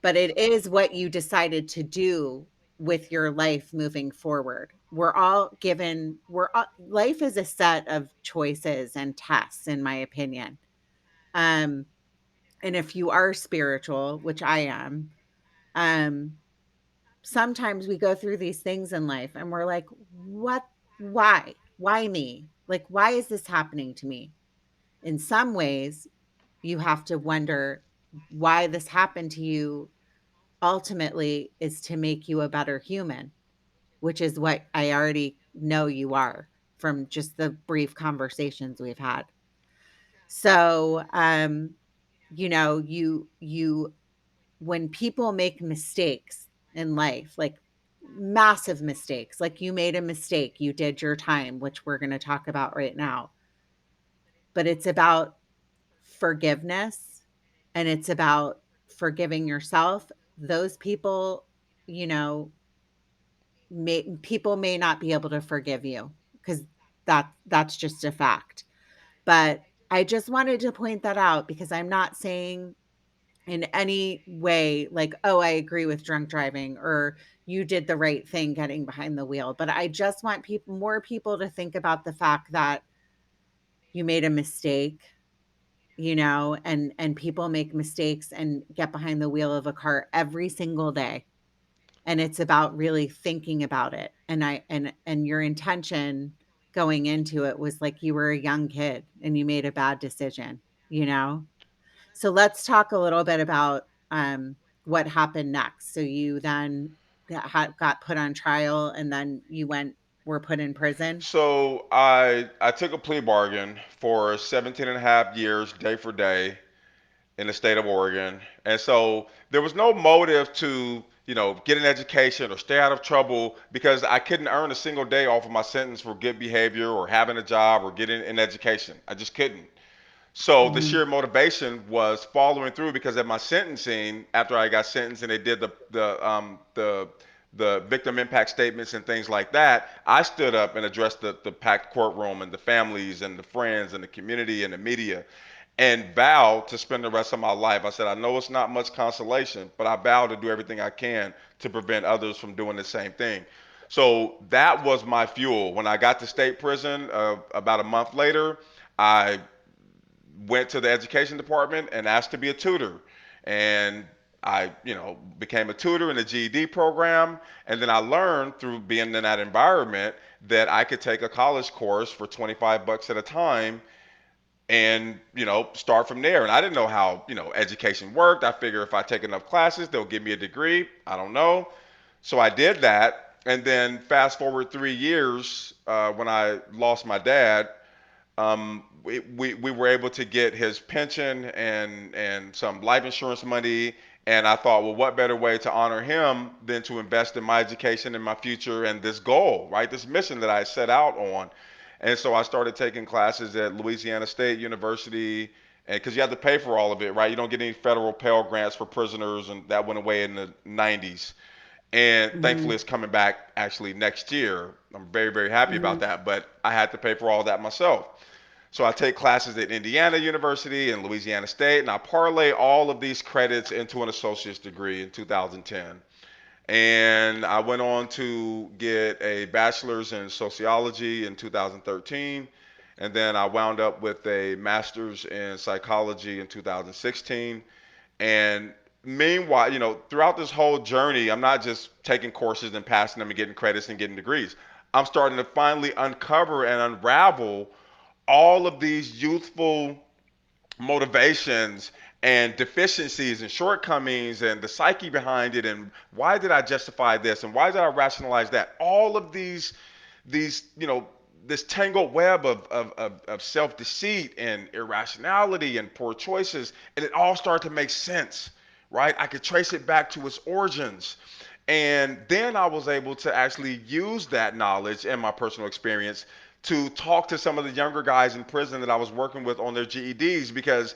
but it is what you decided to do with your life moving forward. Life is a set of choices and tests, in my opinion. Um, and if you are spiritual, which I am, um, sometimes we go through these things in life and we're like, what, why me? Like, why is this happening to me? In some ways, you have to wonder why this happened to you ultimately is to make you a better human, which is what I already know you are from just the brief conversations we've had. So, you when people make mistakes in life, like massive mistakes, like you made a mistake, you did your time, which we're going to talk about right now, but it's about forgiveness and it's about forgiving yourself. Those people, you know, people may not be able to forgive you because that's just a fact. But I just wanted to point that out because I'm not saying in any way like, "Oh, I agree with drunk driving," or "You did the right thing getting behind the wheel." But I just want more people to think about the fact that you made a mistake, and people make mistakes and get behind the wheel of a car every single day. And it's about really thinking about it. And your intention going into it was like you were a young kid and you made a bad decision, you know? So let's talk a little bit about what happened next. So you then got put on trial, and then were put in prison. So I took a plea bargain for 17 and a half years, day for day, in the state of Oregon. And so there was no motive to, get an education or stay out of trouble because I couldn't earn a single day off of my sentence for good behavior or having a job or getting an education. I just couldn't. So the Mhm. sheer motivation was following through because at my sentencing, after I got sentenced and they did the victim impact statements and things like that, I stood up and addressed the packed courtroom and the families and the friends and the community and the media and vowed to spend the rest of my life. I said, I know it's not much consolation, but I vow to do everything I can to prevent others from doing the same thing. So that was my fuel. When I got to state prison about a month later, I went to the education department and asked to be a tutor. And I, became a tutor in the GED program. And then I learned through being in that environment that I could take a college course for 25 bucks at a time and start from there. And I didn't know how education worked. I figured if I take enough classes they'll give me a degree. I don't know. So I did that, and then fast forward 3 years, when I lost my dad, we were able to get his pension and some life insurance money And I thought, well, what better way to honor him than to invest in my education and my future and this goal, right? This mission that I set out on. And so I started taking classes at Louisiana State University, and because you have to pay for all of it, right? You don't get any federal Pell Grants for prisoners, and that went away in the 90s. And thankfully, Mhm. it's coming back actually next year. I'm very, very happy about Mhm. that, but I had to pay for all that myself. So I take classes at Indiana University and Louisiana State, and I parlay all of these credits into an associate's degree in 2010. And I went on to get a bachelor's in sociology in 2013. And then I wound up with a master's in psychology in 2016. And meanwhile, throughout this whole journey, I'm not just taking courses and passing them and getting credits and getting degrees. I'm starting to finally uncover and unravel all of these youthful motivations and deficiencies and shortcomings and the psyche behind it, and why did I justify this and why did I rationalize that, all of these this tangled web of self-deceit and irrationality and poor choices, and it all started to make sense, right? I could trace it back to its origins. And then I was able to actually use that knowledge and my personal experience to talk to some of the younger guys in prison that I was working with on their GEDs, because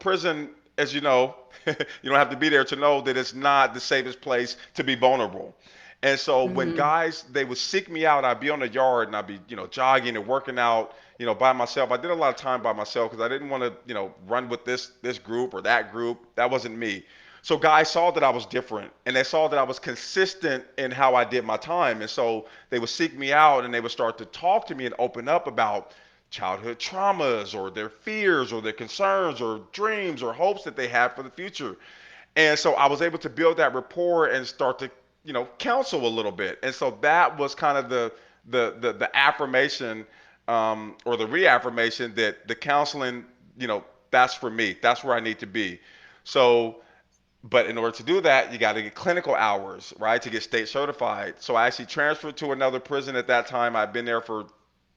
prison, as you know, you don't have to be there to know that it's not the safest place to be vulnerable. And so when Mhm. guys, they would seek me out, I'd be on the yard and I'd be, jogging and working out, by myself. I did a lot of time by myself because I didn't want to, run with this group or that group. That wasn't me. So guys saw that I was different, and they saw that I was consistent in how I did my time. And so they would seek me out and they would start to talk to me and open up about childhood traumas or their fears or their concerns or dreams or hopes that they have for the future. And so I was able to build that rapport and start to, counsel a little bit. And so that was kind of the affirmation, or the reaffirmation that the counseling, that's for me. That's where I need to be. So, but in order to do that, you got to get clinical hours, right, to get state certified. So I actually transferred to another prison at that time. I'd been there for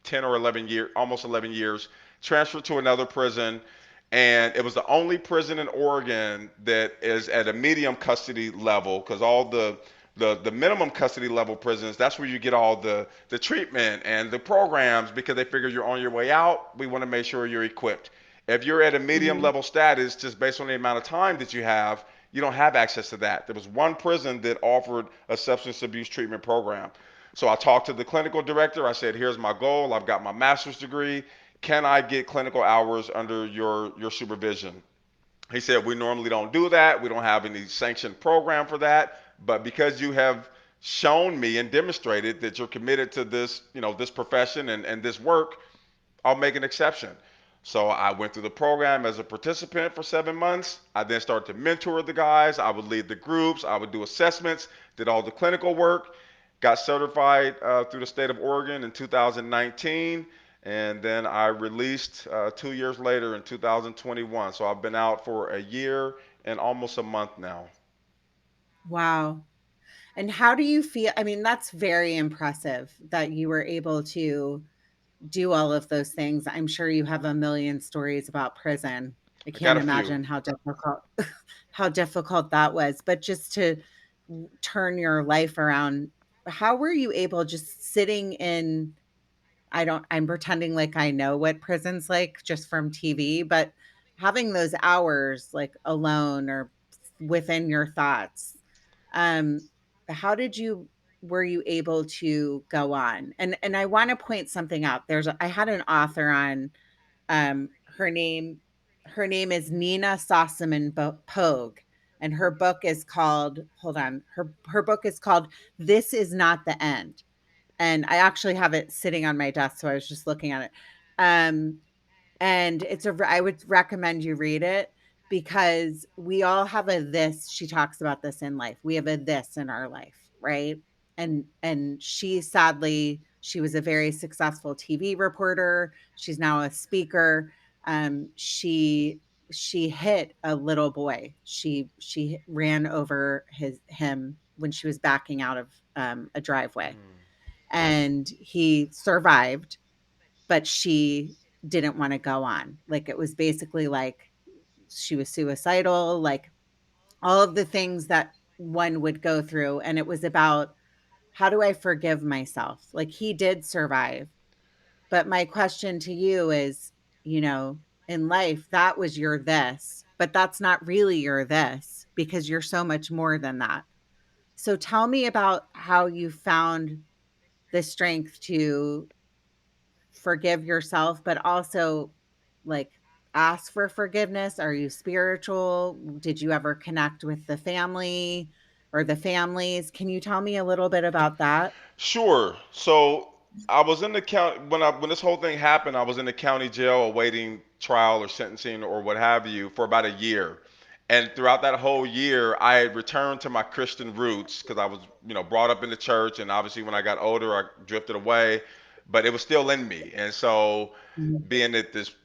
10 or 11 years, almost 11 years. Transferred to another prison, and it was the only prison in Oregon that is at a medium custody level, because all the minimum custody level prisons, that's where you get all the treatment and the programs, because they figure you're on your way out. We want to make sure you're equipped. If you're at a medium Mhm. level status, just based on the amount of time that you have, you don't have access to that. There was one prison that offered a substance abuse treatment program. So I talked to the clinical director. I said, here's my goal. I've got my master's degree. Can I get clinical hours under your supervision? He said, we normally don't do that. We don't have any sanctioned program for that. But because you have shown me and demonstrated that you're committed to this, this profession and this work, I'll make an exception. So I went through the program as a participant for 7 months. I then started to mentor the guys. I would lead the groups. I would do assessments, did all the clinical work, got certified through the state of Oregon in 2019. And then I released 2 years later in 2021. So I've been out for a year and almost a month now. Wow. And how do you feel? I mean, that's very impressive that you were able to do all of those things. I'm sure you have a million stories about prison. I I got can't a few. imagine how difficult how difficult that was, but just to turn your life around, how were you able just sitting in I'm pretending like I know what prison's like just from TV, but having those hours like alone or within your thoughts, um, how did you were you able to go on? And I want to point something out. I had an author on, um, her name her name is Nina Sossaman Pogue, and her book is called, hold on, her book is called This Is Not the End, and I actually have it sitting on my desk, so I was just looking at it. Um, and I would recommend you read it because we all have a this. She talks about this in life. We have a this in our life, right? And she was a very successful TV reporter. She's now a speaker. She hit a little boy. She ran over him when she was backing out of a driveway, and he survived, but she didn't want to go on. Like, it was basically like she was suicidal, like all of the things that one would go through. And it was about, how do I forgive myself? Like, he did survive. But my question to you is, you know, in life, that was your this, but that's not really your this because you're so much more than that. So tell me about how you found the strength to forgive yourself, but also, like, ask for forgiveness. Are you spiritual? Did you ever connect with the family or the families? Can you tell me a little bit about that? Sure. So I was in the county when this whole thing happened. I was in the county jail awaiting trial or sentencing or what have you for about a year. And throughout that whole year, I had returned to my Christian roots because I was, brought up in the church. And obviously, when I got older, I drifted away, but it was still in me. And so, Mhm. being that this,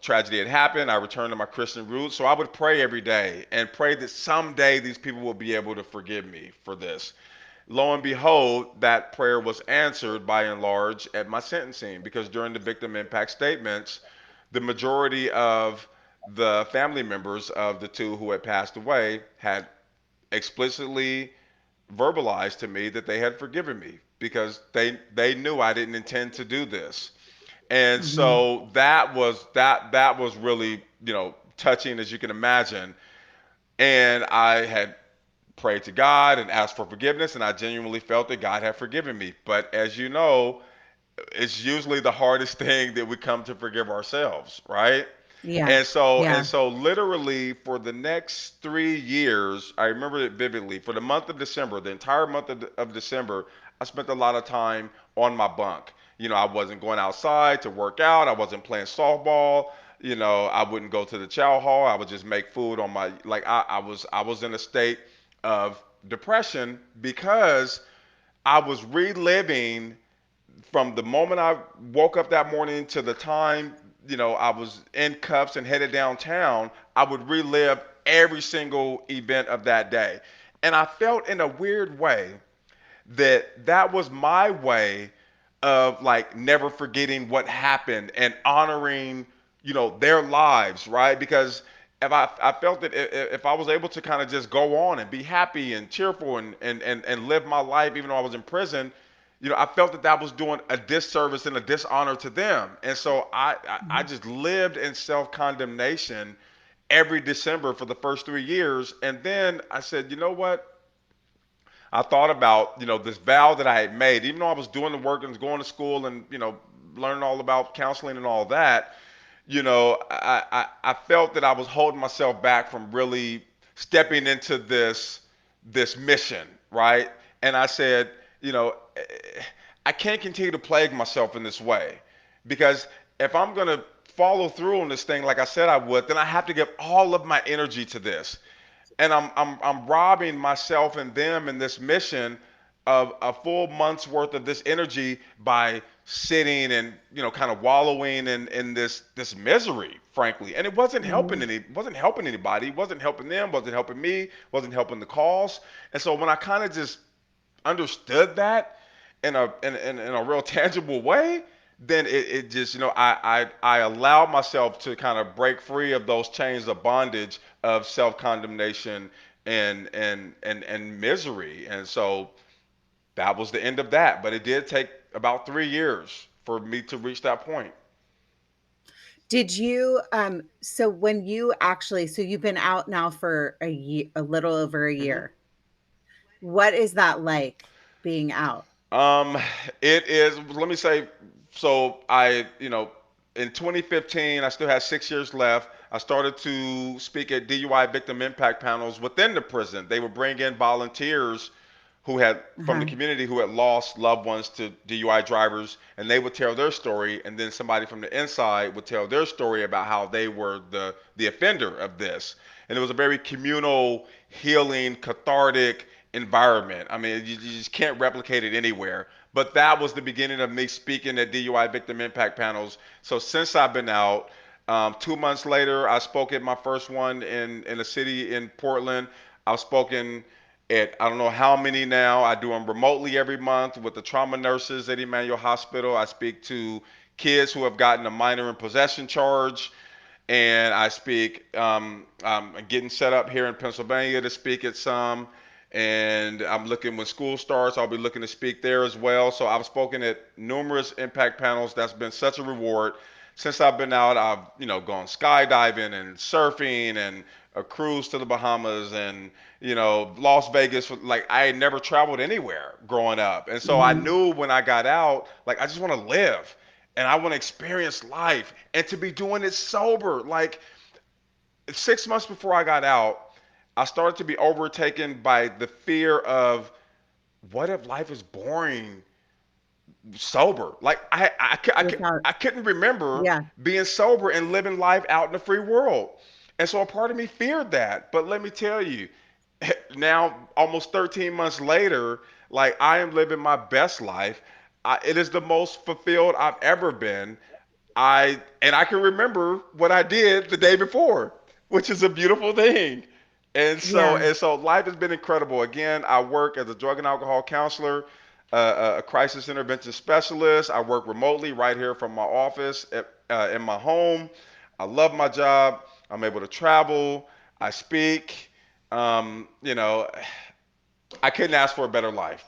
tragedy had happened, I returned to my Christian roots. So I would pray every day and pray that someday these people will be able to forgive me for this. Lo and behold, that prayer was answered by and large at my sentencing because during the victim impact statements, the majority of the family members of the two who had passed away had explicitly verbalized to me that they had forgiven me because they knew I didn't intend to do this. And Mhm. so that was really, touching as you can imagine. And I had prayed to God and asked for forgiveness, and I genuinely felt that God had forgiven me. But as you know, it's usually the hardest thing that we come to forgive ourselves, right? Yeah. And Yeah. so literally for the next 3 years, I remember it vividly. For the month of December, the entire month of December, I spent a lot of time on my bunk. I wasn't going outside to work out. I wasn't playing softball. I wouldn't go to the chow hall. I would just make food on my like I was in a state of depression because I was reliving from the moment I woke up that morning to the time, I was in cuffs and headed downtown. I would relive every single event of that day. And I felt in a weird way that was my way of like never forgetting what happened and honoring their lives, right? Because if I felt that if I was able to kind of just go on and be happy and cheerful and live my life even though I was in prison, I felt that was doing a disservice and a dishonor to them. And so I Mhm. just lived in self condemnation every December for the first 3 years. And then I said, you know what? I thought about, this vow that I had made, even though I was doing the work and was going to school and, learning all about counseling and all that, I felt that I was holding myself back from really stepping into this mission, right? And I said, I can't continue to plague myself in this way because if I'm gonna follow through on this thing like I said I would, then I have to give all of my energy to this, and I'm robbing myself and them in this mission of a full month's worth of this energy by sitting and kind of wallowing in this misery, frankly. And it Mhm. wasn't helping anybody, wasn't helping them, wasn't helping me, wasn't helping the cause. And so when I kind of just understood that in a real tangible way, then it just I allowed myself to kind of break free of those chains of bondage of self condemnation and misery. And so that was the end of that. But it did take about 3 years for me to reach that point. Did you so when you actually, so you've been out now for a year, a little over a hmm year. What is that like, being out? Um, it is. Let me say. So in 2015, I still had 6 years left. I started to speak at DUI victim impact panels within the prison. They would bring in volunteers who had from the Uh-huh. community who had lost loved ones to DUI drivers, and they would tell their story, and then somebody from the inside would tell their story about how they were the offender of this. And it was a very communal, healing, cathartic environment. I mean, you just can't replicate it anywhere. But that was the beginning of me speaking at DUI victim impact panels. So since I've been out, 2 months later, I spoke at my first one in a city in Portland. I've spoken at I don't know how many now. I do them remotely every month with the trauma nurses at Emmanuel Hospital. I speak to kids who have gotten a minor in possession charge, and I speak. I'm getting set up here in Pennsylvania to speak at some, and I'm looking when school starts. I'll be looking to speak there as well. So I've spoken at numerous impact panels. That's been such a reward. Since I've been out, I've gone skydiving and surfing and a cruise to the Bahamas and Las Vegas. Like I had never traveled anywhere growing up, and so I Mhm. knew when I got out, like I just want to live and I want to experience life and to be doing it sober. Like 6 months before I got out, I started to be overtaken by the fear of what if life is boring sober? Like Without I couldn't remember yeah. being sober and living life out in the free world. And so a part of me feared that. But let me tell you, now almost 13 months later, like I am living my best life. It is the most fulfilled I've ever been. I can remember what I did the day before, which is a beautiful thing. Yeah. And so life has been incredible. Again, I work as a drug and alcohol counselor, a crisis intervention specialist. I work remotely right here from my office in my home. I love my job. I'm able to travel. I speak. You know, I couldn't ask for a better life.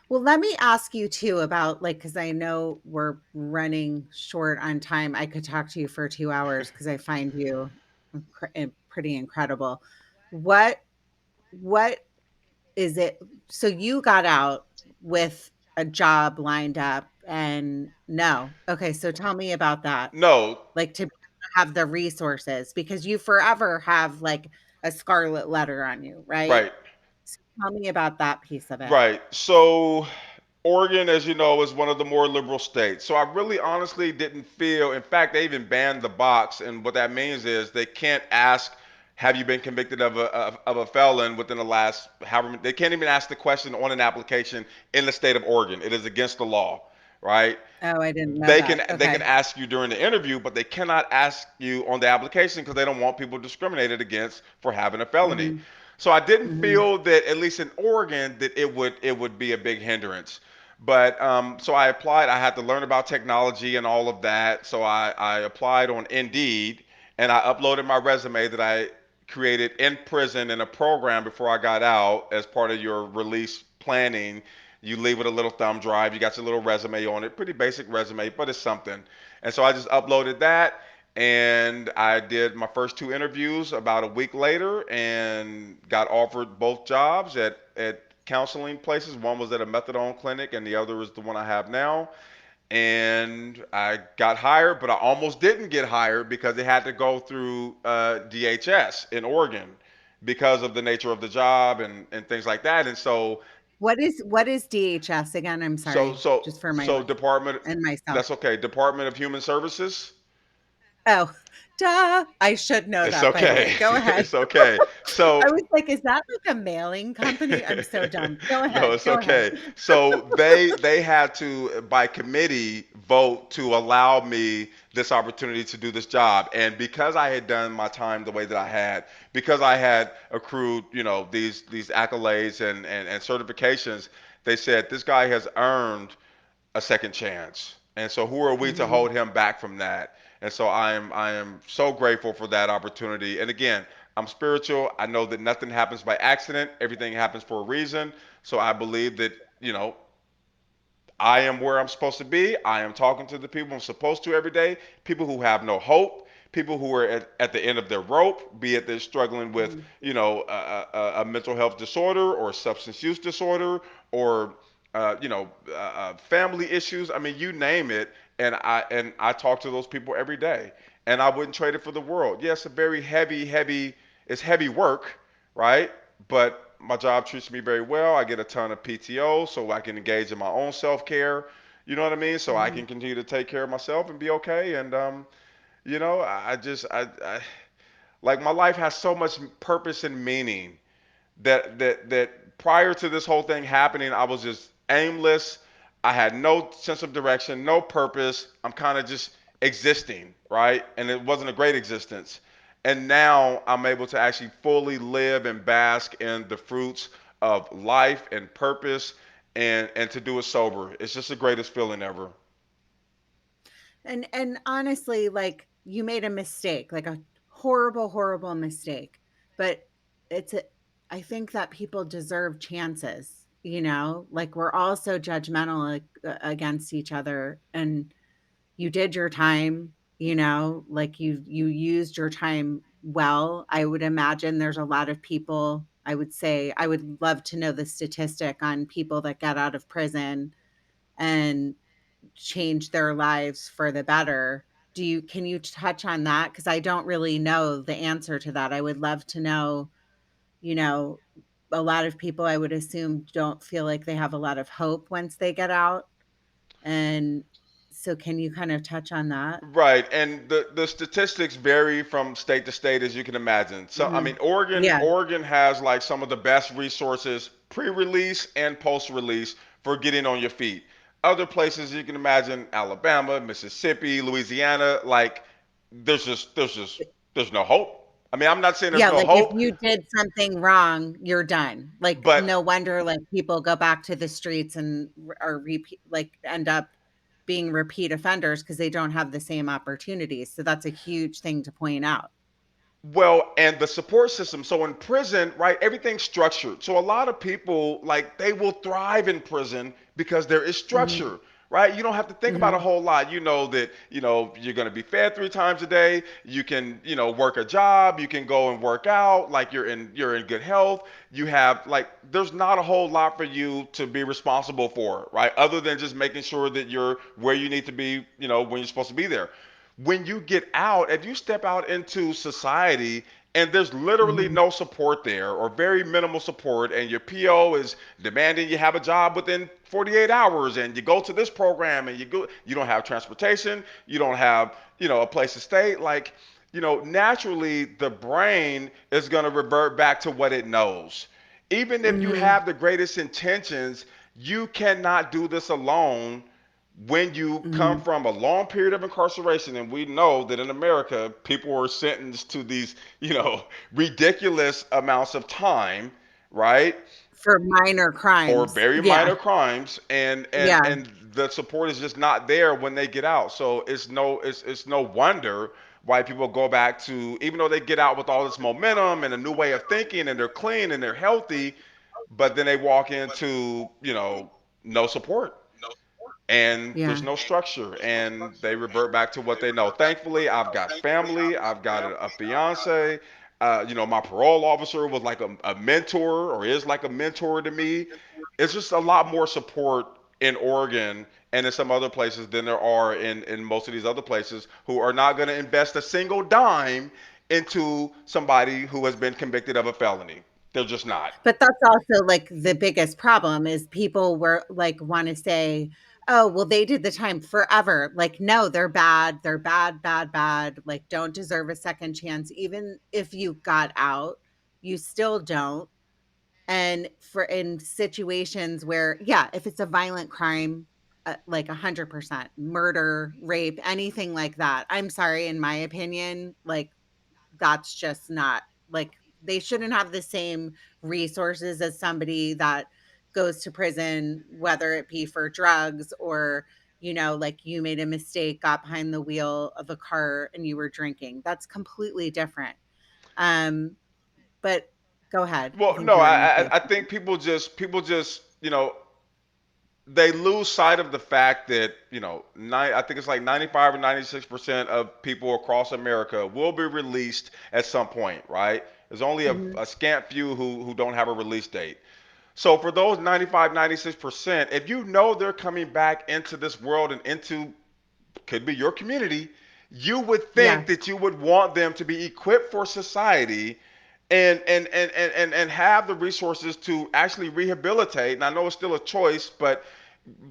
Well, let me ask you too about like, because I know we're running short on time. I could talk to you for 2 hours because I find you pretty incredible. What what is it? So you got out with a job lined up and no. Okay, so tell me about that. No, Like to have the resources because you forever have like a scarlet letter on you, right? right. So tell me about that piece of it. Right. So Oregon, as you know, is one of the more liberal states. So I really honestly didn't feel, in fact, they even banned the box. And what that means is they can't ask, have you been convicted of a felon within the last, however, they can't even ask the question on an application in the state of Oregon. It is against the law, right? Oh, I didn't know They can that. they can Okay. ask you during the interview, but they cannot ask you on the application because they don't want people discriminated against for having a felony. Mhm, So I didn't mhm. feel that at least in Oregon that it would be a big hindrance. But so I applied. I had to learn about technology and all of that. So I applied on Indeed and I uploaded my resume that I created in prison in a program before I got out as part of your release planning. You leave with a little thumb drive. You got your little resume on it. Pretty basic resume, but it's something. And so I just uploaded that and I did my first two interviews about a week later and got offered both jobs at counseling places. One was at a methadone clinic and the other is the one I have now. And I got hired, but I almost didn't get hired because it had to go through DHS in Oregon because of the nature of the job and things like that. And so What is DHS again? I'm so sorry, so just for my so Department, and myself. that's okay. Department of Human Services. Oh, duh. I should know It's that, by the way. okay. Go ahead. It's okay. I So was like, is that like a mailing company? I'm so dumb. Go no, ahead. it's Go ahead. okay. So they had to by committee vote to allow me this opportunity to do this job, and because I had done my time the way that I had, because I had accrued these accolades and certifications, they said this guy has earned a second chance. And so who are we to Mhm, hold him back from that? And so I am so grateful for that opportunity. And again, I'm spiritual. I know that nothing happens by accident. Everything happens for a reason. So I believe that, I am where I'm supposed to be. I am talking to the people I'm supposed to every day. People who have no hope, people who are at the end of their rope, be it they're struggling with, mhm, a mental health disorder or substance use disorder or, family issues. I mean, you name it. And I talk to those people every day. And I wouldn't trade it for the world. Yes, a very it's heavy work, right? But my job treats me very well. I get a ton of PTO so I can engage in my own self care. You know what I mean? So I mhm. can continue to take care of myself and be okay. And I just I like my life has so much purpose and meaning that prior to this whole thing happening, I was just aimless. I had no sense of direction, no purpose. I'm kind of just existing, right? And it wasn't a great existence. And now I'm able to actually fully live and bask in the fruits of life and purpose and to do it sober. It's just the greatest feeling ever. And honestly, like you made a mistake, like a horrible, horrible mistake. But it's a, I think that people deserve chances, you know? Like we're all so judgmental like, against each other, and you did your time, you know, like you used your time well. I would imagine there's a lot of people, I would say I would love to know the statistic on people that get out of prison and change their lives for the better. Do you Can you touch on that? Because I don't really know the answer to that. I would love to know, you know, a lot of people I would assume don't feel like they have a lot of hope once they get out. And so can you kind of touch on that? Right, and the statistics vary from state to state, as you can imagine. So, I mean, Mhm. Yeah. Oregon has like some of the best resources pre-release and post-release for getting on your feet. Other places you can imagine, Alabama, Mississippi, Louisiana, like there's no hope. I mean, I'm not saying there's Yeah, no like if hope, you did something wrong, you're done. Like, but no wonder, like, people go back to the streets and are repeat like, end up being repeat offenders because they don't have the same opportunities. So that's a huge thing to point out. well, and the support system. So in prison, right, everything's structured. So a lot of people, like, they will thrive in prison because there is Mhm, structure, right? You don't have to think about a mhm, whole lot. You know that, you're going to be fed 3 times a day. You can, work a job. You can go and work out. Like you're in good health. You have like, there's not a whole lot for you to be responsible for, right? Other than just making sure that you're where you need to be, when you're supposed to be there. When you get out, if you step out into society and there's literally mhm, no support there or very minimal support, and your PO is demanding you have a job within 48 hours, and you go to this program and you don't have transportation, you don't have, a place to stay, like, naturally the brain is going to revert back to what it knows. Even if you mhm, have the greatest intentions, you cannot do this alone when you come mhm. from a long period of incarceration. And we know that in America people are sentenced to these ridiculous amounts of time, right, For minor for crimes. very Yeah, minor crimes, and and yeah. and the support is just not there when they get out. So it's no wonder why people go back to, even though they get out with all this momentum and a new way of thinking, and they're clean and they're healthy, but then they walk into no support, and Yeah. there's no structure, and they revert back to what they know. Thankfully, I've got family, I've got a fiance. My parole officer was like a mentor, or is like a mentor to me. It's just a lot more support in Oregon and in some other places than there are in most of these other places, who are not going to invest a single dime into somebody who has been convicted of a felony. They're just not. But that's also, like, the biggest problem is people were like, wanna say, "Oh, well, they did the time forever." Like, no, they're bad. They're bad, bad, bad, like, don't deserve a second chance. Even if you got out, you still don't. And for in situations where yeah, if it's a violent crime, like 100%, murder, rape, anything like that, I'm sorry, in my opinion, like, that's just not like, they shouldn't have the same resources as somebody that goes to prison, whether it be for drugs or, like you made a mistake, got behind the wheel of a car and you were drinking. That's completely different. Um, but go ahead. I Well, think no, you were going to say I think people just they lose sight of the fact that I think it's like 95 or 96% of people across America will be released at some point, right? There's only mhm. a scant few who don't have a release date. So for those 95, 96%, if you know they're coming back into this world and into, could be your community, you would Yeah, think that you would want them to be equipped for society, and have the resources to actually rehabilitate. And I know it's still a choice, but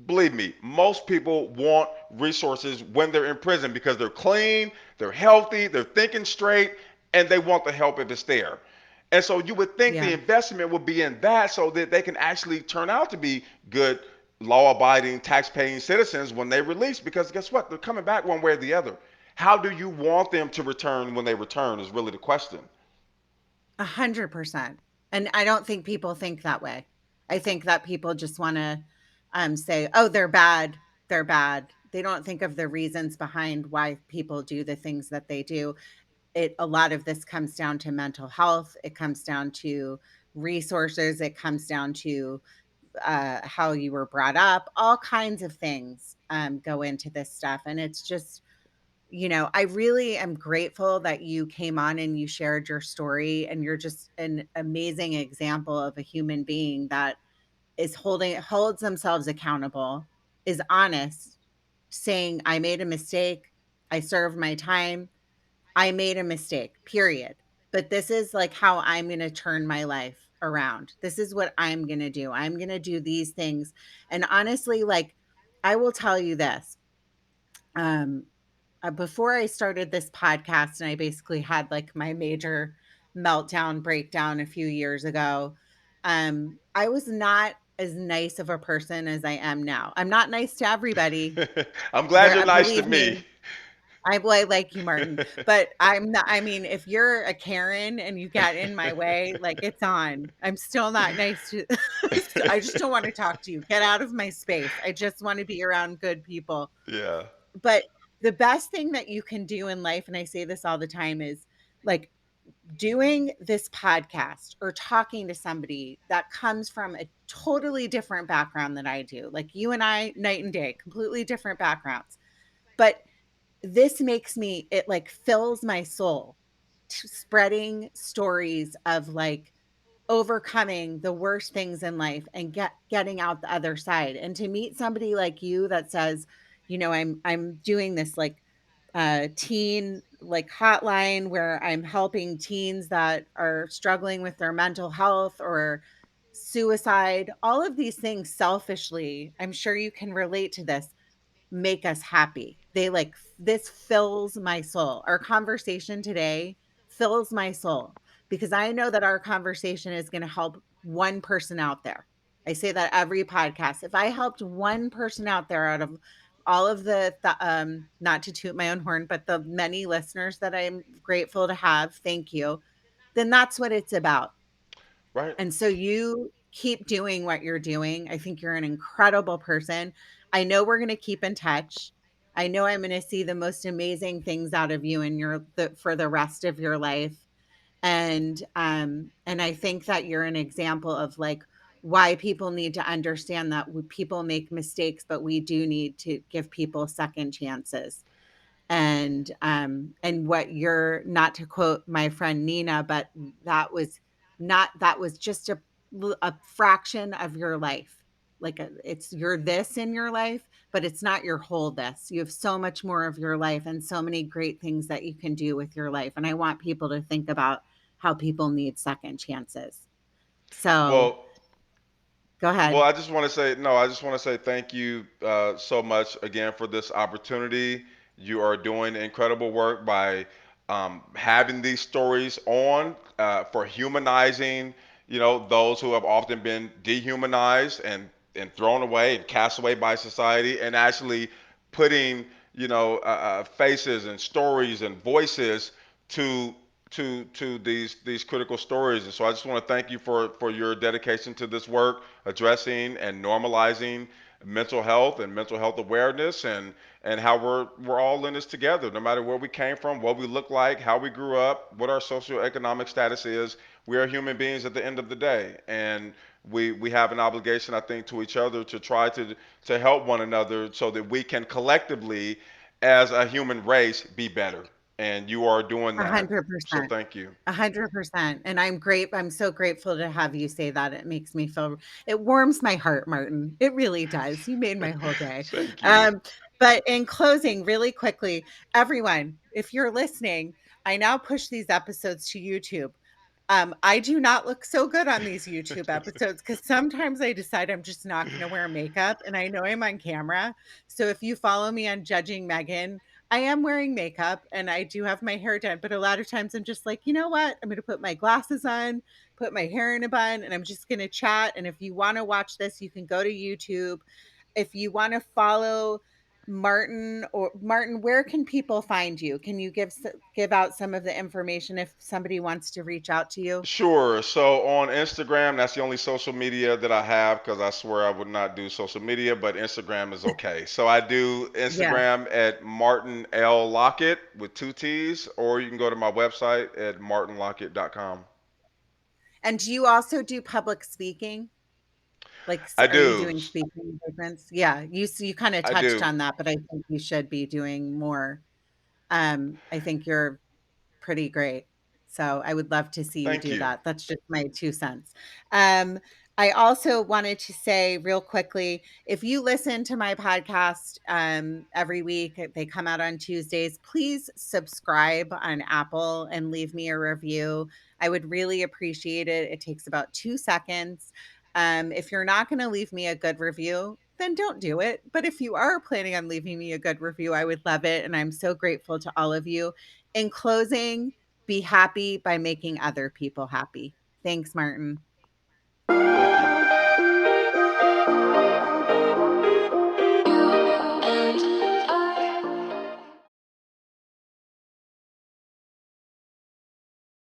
believe me, most people want resources when they're in prison because they're clean, they're healthy, they're thinking straight, and they want the help if it's there. And so you would think the yeah. investment would be in that, so that they can actually turn out to be good, law abiding, tax paying citizens when they release. Because guess what? They're coming back one way or the other. How do you want them to return when they return is really the question. 100%. And I don't think people think that way. I think that people just wanna, say, "Oh, they're bad. They're bad." they don't think of the reasons behind why people do the things that they do. It A lot of this comes down to mental health, it comes down to resources, it comes down to how you were brought up, all kinds of things go into this stuff. And it's just, I really am grateful that you came on and you shared your story. And you're just an amazing example of a human being that holds themselves accountable, is honest, saying, I made a mistake, I served my time, I made a mistake, period. But this is like how I'm going to turn my life around. This is what I'm going to do. I'm going to do these things. And honestly, like, I will tell you this. Um, Before I started this podcast, and I basically had like my major meltdown breakdown a few years ago, I was not as nice of a person as I am now. I'm not nice to everybody. I'm glad you're nice to Believe me. me, well, I like you, Martin, but I'm not. I mean, if you're a Karen and you get in my way, like, it's on. I'm still not nice to I just don't wanna talk to you. Get out of my space. I just wanna be around good people. Yeah. But the best thing that you can do in life, and I say this all the time, is, like, doing this podcast or talking to somebody that comes from a totally different background than I do. Like, you and I, night and day, completely different backgrounds. But this makes me it, like, fills my soul, spreading stories of, like, overcoming the worst things in life and getting out the other side. And to meet somebody like you that says, I'm doing this, like, teen, like, hotline where I'm helping teens that are struggling with their mental health or suicide, all of these things selfishly, I'm sure you can relate to this, make us happy. This fills my soul. Our conversation today fills my soul because I know that our conversation is going to help one person out there. I say that every podcast. If I helped one person out there out of all of not to toot my own horn, but the many listeners that I'm grateful to have, thank you, then that's what it's about. Right. And so you keep doing what you're doing. I think you're an incredible person. I know we're going to keep in touch. I know I'm going to see the most amazing things out of you in for the rest of your life. And I think that you're an example of, like, why people need to understand that people make mistakes, but we do need to give people second chances. And what you're, not to quote my friend Nina, but that was just a fraction of your life. Like, it's you're this in your life, but it's not your whole this. You have so much more of your life and so many great things that you can do with your life. And I want people to think about how people need second chances. So Well, go Well, ahead. I just want to say, no, I just want to say thank you so much again for this opportunity. You are doing incredible work by having these stories on for humanizing, those who have often been dehumanized and thrown away and cast away by society, and actually putting, faces and stories and voices to these critical stories. And so I just want to thank you for your dedication to this work, addressing and normalizing mental health and mental health awareness, and how we're all in this together, no matter where we came from, what we look like, how we grew up, what our socioeconomic status is. We are human beings at the end of the day, and we have an obligation, I think, to each other to try to help one another so that we can collectively, as a human race, be better. And you are doing that. So 100%. thank you. 100%. And I'm so grateful to have you say that. It makes me feel, it warms my heart, Martin. It really does. You made my whole day. Thank you. Um, but in closing, really quickly, everyone, if you're listening, I now push these episodes to YouTube. I do not look so good on these YouTube episodes because sometimes I decide I'm just not going to wear makeup, and I know I'm on camera. So if you follow me on Judging Meghan, I am wearing makeup and I do have my hair done, but a lot of times I'm just like, you know what? I'm going to put my glasses on, put my hair in a bun, and I'm just going to chat. And if you want to watch this, you can go to YouTube. If you want to follow Martin, where can people find you? Can you give out some of the information if somebody wants to reach out to you? Sure. So on Instagram, that's the only social media that I have because I swear I would not do social media, but Instagram is okay. So I do Yeah. Instagram at Martin L. Lockett with two T's, or you can go to my website at martinlockett.com. And do you also do public speaking? Like, I are you do. doing speaking engagements? Yeah, you kind of I touched do. on that, but I think you should be doing more. I think you're pretty great. So I would love to see you Thank do you. that. That's just my 2 cents. Um, I also wanted to say real quickly, if you listen to my podcast every week, they come out on Tuesdays, please subscribe on Apple and leave me a review. I would really appreciate it. It takes about 2 seconds. If you're not going to leave me a good review, then don't do it. But if you are planning on leaving me a good review, I would love it. And I'm so grateful to all of you. In closing, be happy by making other people happy. Thanks, Martin.